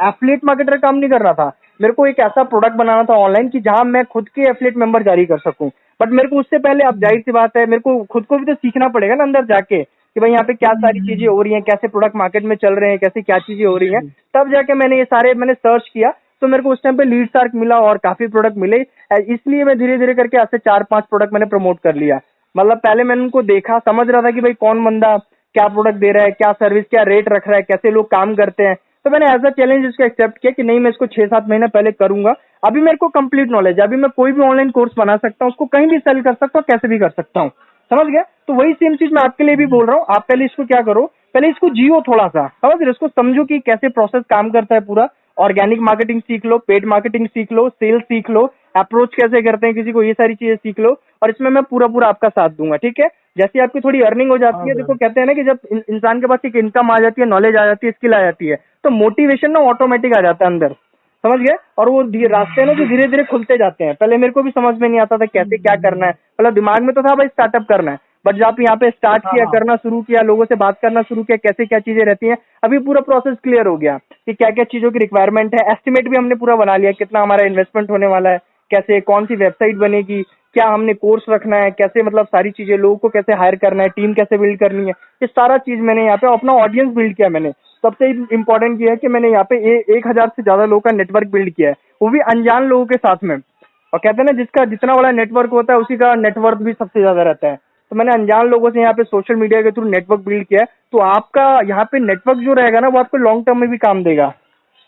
एफिलिएट मार्केटर काम नहीं करना था, मेरे को एक ऐसा प्रोडक्ट बनाना था ऑनलाइन कि जहां मैं खुद के एफिलिएट मेंबर जारी कर सकूं। बट मेरे को उससे पहले, अब जाहिर सी बात है, मेरे को खुद को भी तो सीखना पड़ेगा ना अंदर जाके, कि भाई यहाँ पे क्या सारी चीजें हो रही हैं, कैसे प्रोडक्ट मार्केट में चल रहे हैं, कैसे क्या चीजें हो रही हैं। तब जाके मैंने ये सारे मैंने सर्च किया, तो मेरे को उस टाइम पे लीड शार्क मिला और काफी प्रोडक्ट मिले। इसलिए मैं धीरे धीरे करके ऐसे 4-5 प्रोडक्ट मैंने प्रमोट कर लिया। मतलब पहले मैंने उनको देखा, समझ रहा था कि भाई कौन बंदा क्या प्रोडक्ट दे रहा है, क्या सर्विस, क्या रेट रख रहा है, कैसे लोग काम करते हैं। तो मैंने एज अ चैलेंज इसको एक्सेप्ट किया कि नहीं, मैं इसको 6-7 महीने पहले करूंगा। अभी मेरे को कंप्लीट नॉलेज है, अभी मैं कोई भी ऑनलाइन कोर्स बना सकता हूँ, उसको कहीं भी सेल कर सकता हूँ, कैसे भी कर सकता हूँ। समझ गया? तो वही सेम चीज मैं आपके लिए भी बोल रहा हूँ। आप पहले इसको क्या करो, पहले इसको जियो थोड़ा सा, समझ रहे हो? इसको समझो कि कैसे प्रोसेस काम करता है पूरा। ऑर्गेनिक मार्केटिंग सीख लो, पेड मार्केटिंग सीख लो, सेल्स सीख लो, अप्रोच कैसे करते हैं किसी को, ये सारी चीजें सीख लो। और इसमें मैं पूरा पूरा आपका साथ दूंगा, ठीक है? जैसे आपकी थोड़ी अर्निंग हो जाती हाँ है, सर। देखो कहते हैं ना कि जब इंसान के पास एक इनकम आ जाती है, नॉलेज आ जाती है, स्किल आ जाती है, तो मोटिवेशन ना ऑटोमेटिक आ जाता है अंदर। समझ गए? और वो रास्ते हैं ना जो धीरे धीरे खुलते जाते हैं। पहले मेरे को भी समझ में नहीं आता था कैसे क्या करना है, मतलब दिमाग में तो था भाई स्टार्टअप करना है, बट जब आप यहाँ पे स्टार्ट हाँ किया, हाँ। करना शुरू किया, लोगों से बात करना शुरू किया, कैसे क्या चीजें रहती हैं, अभी पूरा प्रोसेस क्लियर हो गया कि क्या क्या चीजों की रिक्वायरमेंट है। एस्टिमेट भी हमने पूरा बना लिया, कितना हमारा इन्वेस्टमेंट होने वाला है, कैसे कौन सी वेबसाइट बनेगी, क्या हमने कोर्स रखना है, कैसे मतलब सारी चीजें, लोगों को कैसे हायर करना है, टीम कैसे बिल्ड करनी है, ये सारा चीज मैंने यहाँ पे अपना ऑडियंस बिल्ड किया। मैंने सबसे इम्पोर्टेंट ये है कि मैंने यहाँ पे 1,000 से ज्यादा लोगों का नेटवर्क बिल्ड किया है, वो भी अनजान लोगों के साथ में। और कहते हैं ना, जिसका जितना बड़ा नेटवर्क होता है उसी का नेटवर्क भी सबसे ज्यादा रहता है। तो मैंने अनजान लोगों से यहाँ पे सोशल मीडिया के थ्रू नेटवर्क बिल्ड किया है। तो आपका यहाँ पे नेटवर्क जो रहेगा ना, वो आपको लॉन्ग टर्म में भी काम देगा।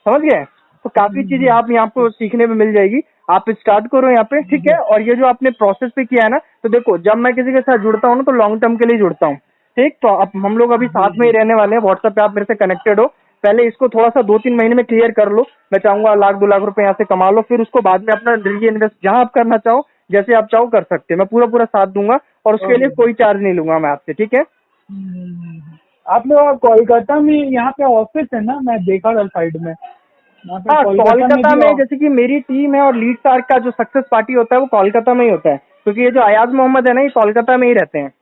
समझ गए? तो काफी चीजें आप यहाँ पे सीखने में मिल जाएगी। आप स्टार्ट करो यहाँ पे, ठीक है? और ये जो आपने प्रोसेस पे किया है ना, तो देखो जब मैं किसी के साथ जुड़ता हूँ ना, तो लॉन्ग टर्म के लिए जुड़ता हूँ। ठीक, तो अब हम लोग अभी जी साथ में ही जी। रहने वाले हैं, व्हाट्सएप पे आप मेरे से कनेक्टेड हो। पहले इसको थोड़ा सा 2-3 महीने में क्लियर कर लो। मैं चाहूंगा 1-2 लाख रुपए यहाँ से कमा लो, फिर उसको बाद में अपना री इन्वेस्ट जहां आप करना चाहो, जैसे आप चाहो कर सकते हैं। मैं पूरा पूरा साथ दूंगा और उसके लिए ओके। कोई चार्ज नहीं लूंगा मैं आपसे, ठीक है? हम्म। आप लोग कोलकाता में यहाँ पे ऑफिस है ना, मैं देखा था साइड में, यहाँ पे हाँ, कोलकाता में कोलकाता भी में जैसे कि मेरी टीम है, और लीड शार्क का जो सक्सेस पार्टी होता है वो कोलकाता में ही होता है, क्योंकि ये जो अयाज मोहम्मद है ना, ये कोलकाता में ही रहते हैं।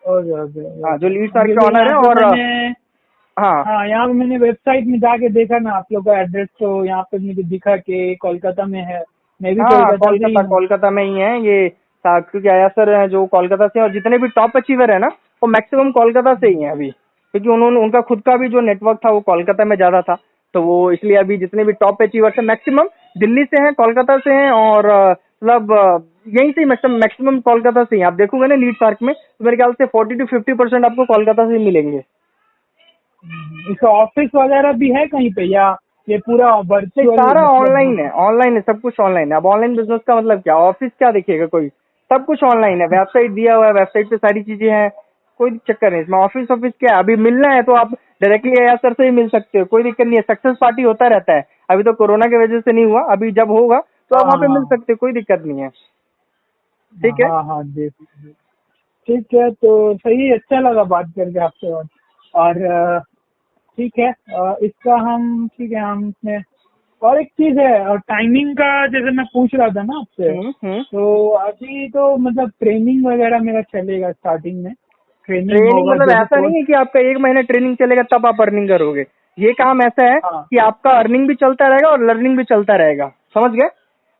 ओके ओके हाँ, जो ओके। लीड शार्क के क्योंकि ऑनर यहाँ है। पे और मैंने, हाँ हाँ यहाँ पे मैंने वेबसाइट में जाके देखा ना आप लोग का एड्रेस, तो यहाँ पे मुझे दिखा कि कोलकाता में है। मैं भी हाँ, कोलकाता से ही कोलकाता हूँ। कोलकाता में ही है ये। क्योंकि अयाज सर हैं जो कोलकाता से हैं, और जितने भी टॉप अचीवर है ना, वो मैक्सिमम कोलकाता से ही हैं अभी, क्योंकि उन्होंने उनका खुद का भी जो नेटवर्क था वो कोलकाता में ज्यादा था। तो वो इसलिए अभी जितने भी टॉप अचीवर्स हैं मैक्सिमम दिल्ली से हैं, कोलकाता से हैं, और मतलब यहीं से मैक्सिमम मैक्सिमम कोलकाता से ही। आप देखोगे ना लीड शार्क में, तो मेरे ख्याल से 40-50% आपको कोलकाता से ही मिलेंगे। इसका ऑफिस वगैरह भी है कहीं पे, या ये पूरा नहीं, वर्चुअल सारा मतलब? ऑनलाइन है, ऑनलाइन है, सब कुछ ऑनलाइन है। अब ऑनलाइन बिजनेस का मतलब क्या, ऑफिस क्या दिखेगा कोई? सब कुछ ऑनलाइन है, वेबसाइट दिया हुआ है, वेबसाइट पे सारी चीजें हैं, कोई चक्कर नहीं इसमें। ऑफिस ऑफिस क्या है, अभी मिलना है तो आप डायरेक्टली एआई सर से ही मिल सकते हो, कोई दिक्कत नहीं है। सक्सेस पार्टी होता रहता है, अभी तो कोरोना की वजह से नहीं हुआ, अभी जब होगा तो आप हाँ वहाँ पे मिल हाँ सकते हो, कोई दिक्कत नहीं है। हाँ ठीक है। हाँ हाँ जी जी। ठीक है, तो सही, अच्छा लगा बात करके आपसे। और ठीक है, इसका हम, ठीक है, हम इसमें और एक चीज है, और टाइमिंग का जैसे मैं पूछ रहा था ना आपसे, हम्म। तो अभी तो मतलब ट्रेनिंग वगैरह मेरा चलेगा, स्टार्टिंग में ट्रेनिंग ट्रेनिंग होगा मतलब जैसे ऐसा कोर्स। नहीं है कि आपका एक महीना ट्रेनिंग चलेगा तब आप अर्निंग करोगे। ये काम ऐसा है हाँ कि आपका अर्निंग भी चलता रहेगा और लर्निंग भी चलता रहेगा, समझ गए।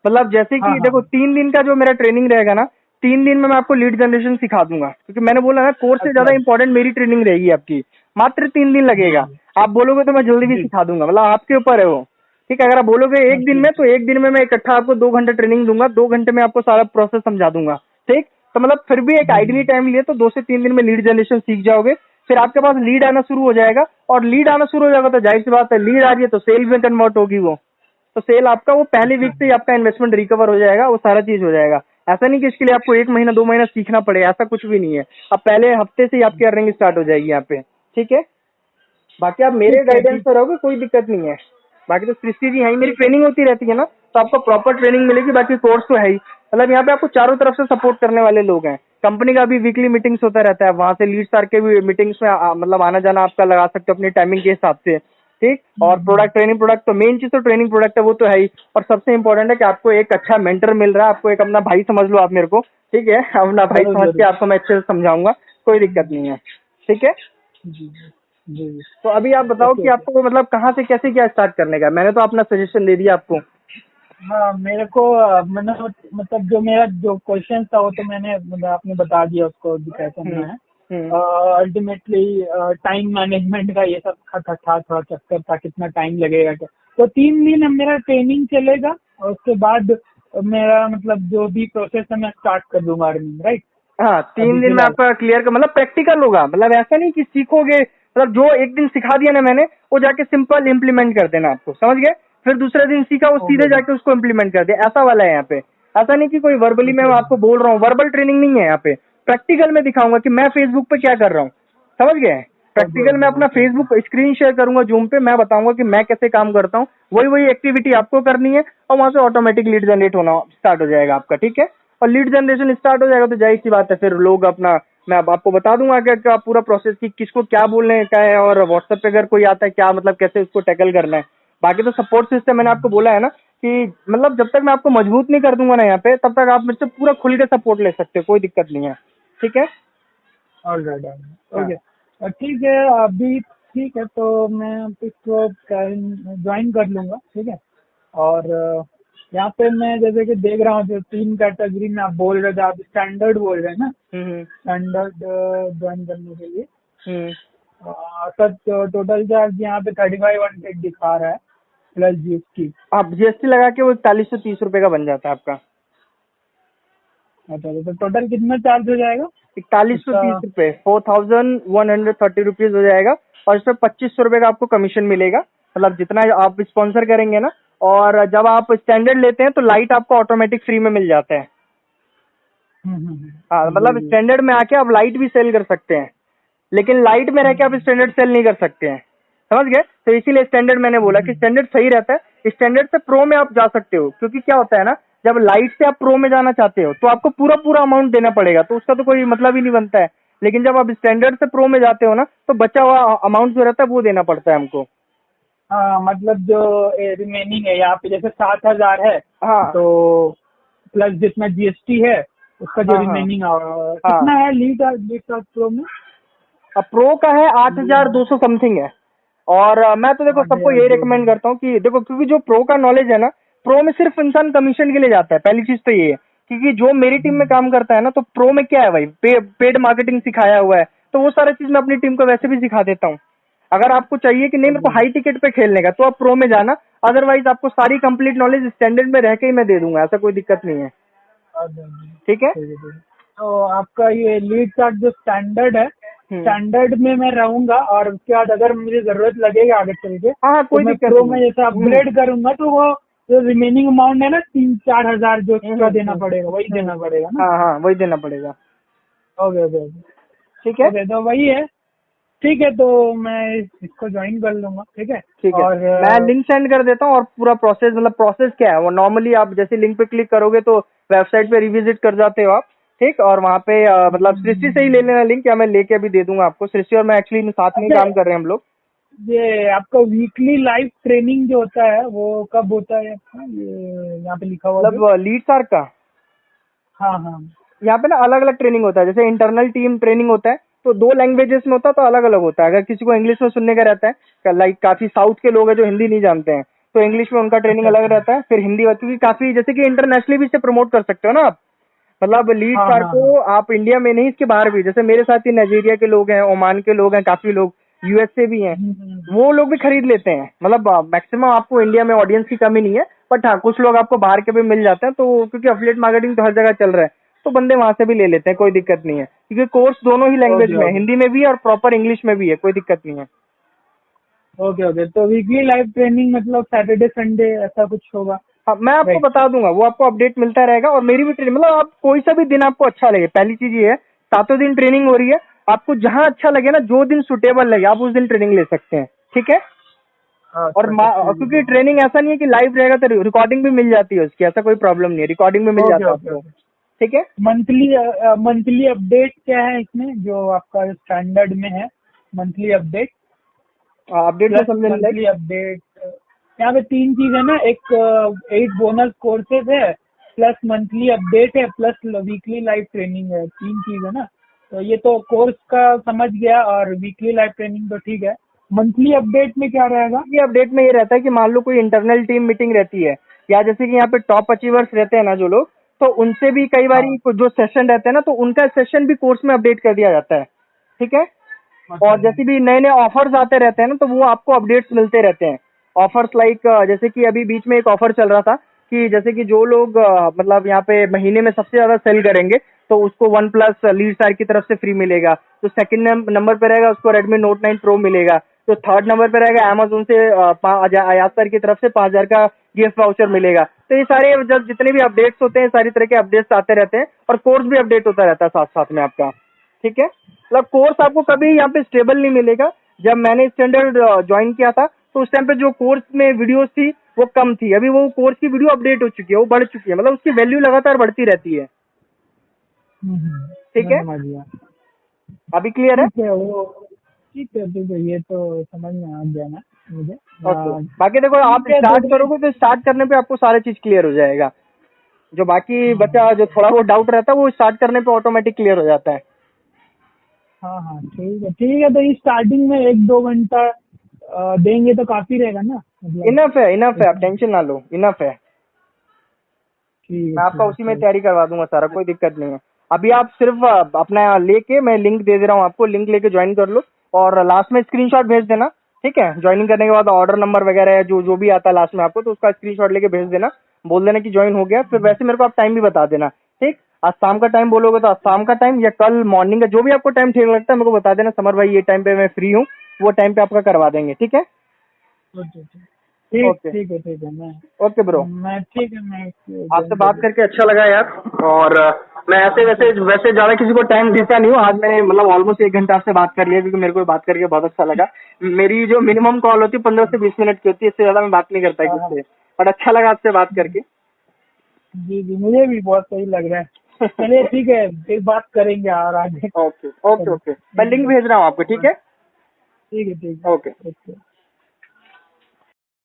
मतलब जैसे हाँ कि हाँ देखो 3 दिन का जो मेरा ट्रेनिंग रहेगा ना, 3 दिन में मैं आपको लीड जनरेशन सिखा दूंगा, क्योंकि मैंने बोला ना कोर्स से अच्छा ज्यादा इंपॉर्टेंट मेरी ट्रेनिंग रहेगी आपकी। मात्र 3 दिन जी लगेगा। आप बोलोगे तो मैं जल्दी भी जी सिखा दूंगा, मतलब आपके ऊपर है वो। ठीक है, अगर आप बोलोगे एक दिन जी में तो एक दिन में मैं इकट्ठा आपको 2 घंटे ट्रेनिंग दूंगा, 2 घंटे में आपको सारा प्रोसेस समझा दूंगा। ठीक, तो मतलब फिर भी एक जी आइडियली टाइम लिए तो 2 से 3 दिन में लीड जनरेशन सीख जाओगे। फिर आपके पास लीड आना शुरू हो जाएगा, और लीड आना शुरू हो जाएगा तो जाहिर सी बात है, लीड आ रही है तो सेल में कन्वर्ट होगी वो। तो सेल आपका वो पहले अच्छा वीक से ही आपका इन्वेस्टमेंट रिकवर हो जाएगा, वो सारा चीज हो जाएगा। ऐसा नहीं कि इसके लिए आपको 1 महीना 2 महीना सीखना पड़ेगा, ऐसा कुछ भी नहीं है। अब पहले हफ्ते से ही आपकी अर्निंग स्टार्ट हो जाएगी यहाँ पे। ठीक है, बाकी आप मेरे ठीक है गाइडेंस ठीक। पर रहोगे, कोई दिक्कत नहीं है। बाकी तो सृष्टि जी है ही, मेरी ट्रेनिंग होती रहती है ना, तो आपको प्रॉपर ट्रेनिंग मिलेगी। बाकी कोर्स तो है ही, मतलब यहाँ पे आपको चारों तरफ से सपोर्ट करने वाले लोग हैं। कंपनी का भी वीकली मीटिंग्स होता रहता है, वहां से लीड सार के भी मीटिंग्स में मतलब आना जाना आपका लगा सकते हो अपनी टाइमिंग के हिसाब से। ठीक, और प्रोडक्ट ट्रेनिंग, प्रोडक्ट तो मेन चीज तो ट्रेनिंग प्रोडक्ट है, वो तो है ही। और सबसे इंपॉर्टेंट है कि आपको एक अच्छा मेंटर मिल रहा है, आपको एक अपना भाई समझ लो आप मेरे को। ठीक है, अपना भाई जरूर समझ के जरूर। आपको मैं अच्छे से समझाऊंगा, कोई दिक्कत नहीं है। ठीक है, जी जी जी। तो अभी आप बताओ ओके कि ओके। आपको मतलब कहाँ से कैसे क्या स्टार्ट करने का है। मैंने तो अपना सजेशन दे दिया आपको। हाँ, मेरे को मैंने मतलब जो मेरा जो क्वेश्चन था वो तो मैंने मतलब आपने बता दिया उसको भी क्या करना है। हम्म। अल्टीमेटली टाइम मैनेजमेंट का ये सब था थोड़ा चक्कर था, कितना टाइम लगेगा क्या। तो 3 दिन मेरा ट्रेनिंग चलेगा, और उसके बाद मेरा मतलब जो भी प्रोसेस है मैं स्टार्ट कर दूंगा अर्निंग, राइट। हाँ, तीन अभी दिन में फिलहाल। आपका क्लियर का मतलब प्रैक्टिकल होगा, मतलब ऐसा नहीं कि सीखोगे, मतलब जो एक दिन सिखा दिया ना मैंने वो जाके सिंपल इम्प्लीमेंट कर देना, आपको समझ गए। फिर दूसरे दिन सीखा वो सीधे ओके जाके उसको इम्प्लीमेंट कर दे, ऐसा वाला है यहाँ पे। ऐसा नहीं कि कोई वर्बली मैं ओके। आपको बोल रहा हूँ, वर्बल ट्रेनिंग नहीं है यहाँ पे। प्रैक्टिकल में दिखाऊंगा कि मैं फेसबुक पे क्या कर रहा हूँ, समझ गए। ओके प्रैक्टिकल में ओके अपना okay okay. Facebook screen share करूंगा जूम पे, मैं बताऊंगा कि मैं कैसे काम करता हूँ। वही वही एक्टिविटी आपको करनी है, और वहां से ऑटोमेटिक लीड जनरेट होना स्टार्ट हो जाएगा आपका। ठीक है, और लीड जनरेशन स्टार्ट हो जाएगा तो जाहिर सी बात है फिर लोग अपना, मैं अब आपको बता दूंगा क्या पूरा प्रोसेस कि किसको क्या बोलने का है, और व्हाट्सएप पे अगर कोई आता है क्या मतलब कैसे उसको टैकल करना है। बाकी तो सपोर्ट सिस्टम मैंने आपको बोला है ना कि मतलब जब तक मैं आपको मजबूत नहीं कर दूंगा ना यहाँ पे, तब तक आप मुझसे पूरा खुल के सपोर्ट ले सकते हो, कोई दिक्कत नहीं है। ठीक है। ऑलराइट हाँ। ओके। ठीक है, अभी ठीक है, तो मैं इसको ज्वाइन कर लूंगा, ठीक है। और यहाँ पे मैं जैसे कि देख रहा हूँ जो 3 कैटेगरी में आप बोल रहे थे, आप स्टैंडर्ड बोल रहे हैं ना, हम्म। स्टैंडर्ड ज्वाइन करने के लिए। हम्म। सर टोटल चार्ज यहाँ पे 3500 दिखा रहा है, प्लस जीएसटी। आप जीएसटी लगा के वो 4130 रुपये का बन जाता है आपका। अच्छा, तो टोटल कितना चार्ज हो जाएगा 4130 इसका? रुपये, 4130 रुपीज हो जाएगा। और इसमें 2500 रुपये का आपको कमीशन मिलेगा, मतलब जितना आप स्पॉन्सर करेंगे ना। और जब आप स्टैंडर्ड लेते हैं तो लाइट आपको ऑटोमेटिक फ्री में मिल जाता है। हाँ, जी मतलब जी। स्टैंडर्ड में आके आप लाइट भी सेल कर सकते हैं, लेकिन लाइट में रह के आप स्टैंडर्ड सेल नहीं कर सकते हैं, समझ गए। तो इसीलिए स्टैंडर्ड मैंने बोला कि हम्म, स्टैंडर्ड सही रहता है। स्टैंडर्ड से प्रो में आप जा सकते हो, क्योंकि क्या होता है ना, जब लाइट से आप प्रो में जाना चाहते हो तो आपको पूरा पूरा अमाउंट देना पड़ेगा, तो उसका तो कोई मतलब ही नहीं बनता है। लेकिन जब आप स्टैंडर्ड से प्रो में जाते हो ना, तो बचा हुआ अमाउंट जो रहता है वो देना पड़ता है हमको। हाँ, मतलब जो रिमेनिंग है यहाँ पे जैसे 7,000 है, हाँ तो प्लस जितना जीएसटी है उसका जो हाँ हाँ रिमेनिंग हाँ। कितना है लीड लीड प्रो में? अब प्रो का है लीड 8200 समथिंग है। और मैं तो देखो आठ सबको हजार यही दो रिकमेंड करता हूँ कि देखो, क्योंकि जो प्रो का नॉलेज है ना, प्रो में सिर्फ इंसान कमीशन के लिए जाता है, पहली चीज तो ये है। क्योंकि जो मेरी टीम में काम करता है ना, तो प्रो में क्या है भाई, पेड मार्केटिंग सिखाया हुआ है, तो वो सारा चीज मैं अपनी टीम को वैसे भी सिखा देता हूँ। अगर आपको चाहिए कि नहीं मेरे को हाई टिकट पे खेलने का, तो आप प्रो में जाना। अदरवाइज आपको सारी कंप्लीट नॉलेज स्टैंडर्ड में रह के ही मैं दे दूंगा, ऐसा कोई दिक्कत नहीं है। ठीक है। ठीक है ठीक है। तो आपका ये लीड चार्ट जो स्टैंडर्ड है, हम्म। स्टैंडर्ड में मैं रहूंगा, और उसके बाद अगर मुझे जरूरत लगेगा आगे चल के हाँ हाँ, तो कोई मैं दिक्कत प्रो नहीं में है। जैसे अपग्रेड करूंगा, तो वो जो रिमेनिंग अमाउंट है ना 3-4 हजार जो एक्स्ट्रा देना हम्म। पड़ेगा, वही देना पड़ेगा ना? हाँ हाँ, वही देना पड़ेगा। ओके ओके ओके ठीक है। ओके, तो वही है। ठीक है, तो मैं इसको ज्वाइन कर लूंगा, ठीक है। ठीक है, और मैं लिंक सेंड कर देता हूँ और पूरा प्रोसेस, मतलब प्रोसेस क्या है वो, नॉर्मली आप जैसे लिंक पे क्लिक करोगे तो वेबसाइट पे रिविजिट कर जाते हो आप। ठीक, और वहाँ पे मतलब सृष्टि से ही ले लेना लिंक, या मैं लेके अभी दे दूंगा आपको। सृष्टि और मैं एक्चुअली साथ में ही अच्छा, काम कर रहे हैं हम लोग। ये आपका वीकली लाइव ट्रेनिंग जो होता है वो कब होता है आपका? ये यहाँ पे लिखा हुआ जो। मतलब लीड सार का हाँ हाँ। यहाँ पे ना अलग अलग ट्रेनिंग होता है। जैसे इंटरनल टीम ट्रेनिंग होता है तो 2 लैंग्वेजेस में होता है, तो अलग अलग होता है। अगर किसी को इंग्लिश में सुनने का रहता है, लाइक काफी साउथ के लोग हैं जो हिंदी नहीं जानते हैं, तो इंग्लिश में उनका ट्रेनिंग अच्छा अलग अच्छा। रहता है। फिर हिंदी, क्योंकि काफी जैसे कि इंटरनेशनली भी इसे प्रमोट कर सकते हो ना आप। मतलब लीड हाँ कार हाँ हाँ। को आप इंडिया में नहीं, इसके बाहर भी, जैसे मेरे साथ ही नाइजीरिया के लोग हैं, ओमान के लोग हैं, काफी लोग यूएस से भी हैं, हम्म। वो लोग भी खरीद लेते हैं। मतलब मैक्सिमम आपको इंडिया में ऑडियंस की कमी नहीं है, बट हाँ कुछ लोग आपको बाहर के भी मिल जाते हैं। तो क्योंकि अफिलिएट मार्केटिंग तो हर जगह चल रहा है, तो बंदे वहां से भी ले लेते हैं, कोई दिक्कत नहीं है। क्योंकि कोर्स दोनों ही लैंग्वेज ओके में है, ओके हिंदी में भी और प्रॉपर इंग्लिश में भी है, कोई दिक्कत नहीं है। ओके ओके, तो वीकली लाइव ट्रेनिंग मतलब सैटरडे संडे ऐसा कुछ होगा? हाँ, मैं आपको राइट। बता दूंगा, वो आपको अपडेट मिलता रहेगा। और मेरी भी ट्रेनिंग, मतलब आप कोई सा भी दिन आपको अच्छा लगे, पहली चीज ये है, 7 दिन ट्रेनिंग हो रही है। आपको जहां अच्छा लगे ना, जो दिन सुटेबल लगे, आप उस दिन ट्रेनिंग ले सकते हैं। ठीक है। और अच्छा अच्छा, ठीक है क्योंकि ठीक है। ट्रेनिंग ऐसा नहीं है कि लाइव रहेगा, तो रिकॉर्डिंग भी मिल जाती है उसकी, ऐसा कोई प्रॉब्लम नहीं है, रिकॉर्डिंग भी मिल ओके जाता है ओके आपको। ओके। ठीक है। मंथली मंथली अपडेट क्या है इसमें जो आपका स्टैंडर्ड में है? मंथली अपडेट अपडेट में प्लस समझने लाइक। मंथली अपडेट, यहाँ पे 3 चीज है ना, एक 8 बोनस कोर्सेज है, प्लस मंथली अपडेट है, प्लस वीकली लाइव ट्रेनिंग है। 3 चीज है ना, तो ये तो कोर्स का समझ गया, और वीकली लाइव ट्रेनिंग तो ठीक है। मंथली अपडेट में क्या रहेगा? ये अपडेट में ये रहता है कि मान लो कोई इंटरनल टीम मीटिंग रहती है, या जैसे कि यहाँ पे टॉप अचीवर्स रहते हैं ना जो लोग, तो उनसे भी कई बार हाँ। जो सेशन रहते हैं ना, तो उनका सेशन भी कोर्स में अपडेट कर दिया जाता है। ठीक है। अच्छा और अच्छा। जैसे भी नए नए ऑफर्स आते रहते हैं ना, तो वो आपको अपडेट्स मिलते रहते हैं। ऑफर्स लाइक जैसे कि अभी बीच में एक ऑफर चल रहा था कि जैसे कि जो लोग मतलब यहाँ पे महीने में सबसे ज्यादा सेल करेंगे, तो उसको वन प्लस लीड सार की तरफ से फ्री मिलेगा। तो सेकंड नंबर पे रहेगा उसको रेडमी नोट 9 प्रो मिलेगा। तो थर्ड नंबर पे रहेगा अमेजोन से अयाज सर की तरफ से 5,000 का गिफ्ट वाउचर मिलेगा। तो ये सारे जब जितने भी अपडेट्स होते हैं, सारी तरह के अपडेट्स आते रहते हैं, और कोर्स भी अपडेट होता रहता है साथ साथ में आपका। ठीक है। मतलब कोर्स आपको कभी यहाँ पे स्टेबल नहीं मिलेगा। जब मैंने स्टैंडर्ड ज्वाइन किया था, तो उस टाइम पे जो कोर्स में वीडियोस थी वो कम थी। अभी वो कोर्स की वीडियो अपडेट हो चुकी है, वो बढ़ चुकी है, मतलब उसकी वैल्यू लगातार बढ़ती रहती है। ठीक मैं है। समझ गया। अभी क्लियर है। ठीक है वो, ठीक है, ये तो समझ में आ गया ना मुझे। ओके, बाकी देखो आप ठीक है तो स्टार्ट करोगे तो स्टार्ट करने पे आपको सारी चीज क्लियर हो जाएगा। जो बाकी हाँ बचा, जो थोड़ा बहुत डाउट रहता है, वो स्टार्ट करने पे ऑटोमेटिक क्लियर हो जाता है। हाँ हाँ, ठीक है, तो ये स्टार्टिंग में 1-2 घंटा देंगे तो काफी रहेगा ना, मतलब इनफ है, इनफ है, आप इसमें। टेंशन ना लो, इनफ है। मैं आपका उसी में ठीक तैयारी करवा दूंगा सारा, कोई दिक्कत नहीं है। अभी आप सिर्फ अपना लेके, मैं लिंक दे दे रहा हूँ आपको, लिंक लेके ज्वाइन कर लो। और लास्ट में स्क्रीनशॉट भेज देना। ठीक है, ज्वाइनिंग करने के बाद ऑर्डर नंबर वगैरह है, जो जो भी आता है लास्ट में आपको, तो उसका स्क्रीनशॉट लेके भेज देना। बोल देना कि ज्वाइन हो गया। फिर वैसे मेरे को आप टाइम भी बता देना। ठीक, आज शाम का टाइम बोलोगे तो आज शाम का टाइम, या कल मॉर्निंग का, जो भी आपको टाइम ठीक लगता है मेरे को बता देना, समर भाई ये टाइम पे मैं फ्री हूँ, वो टाइम पे आपका करवा देंगे। ठीक है। ओके। ठीक है, ओके ब्रो, ठीक है, मैं आपसे ज्वाइन कर बात लूँ। करके अच्छा लगा यार। और मैं ऐसे वैसे वैसे ज्यादा किसी को टाइम देता नहीं हूँ। आज मैंने मतलब ऑलमोस्ट 1 घंटा आपसे बात कर लिया, क्योंकि मेरे को बात करके बहुत अच्छा लगा। मेरी जो मिनिमम कॉल होती है 15 से 20 मिनट की होती है, इससे ज्यादा मैं बात नहीं करता हाँ किसी हाँ। से। बट अच्छा लगा आपसे बात करके। जी जी, मुझे भी बहुत सही लग रहा है। चलिए ठीक है, फिर बात करेंगे और आगे। ओके ओके चलिए ओके, मैं लिंक ठीक है। भेज रहा हूँ आपको। ठीक है। ठीक है ओके। ओके।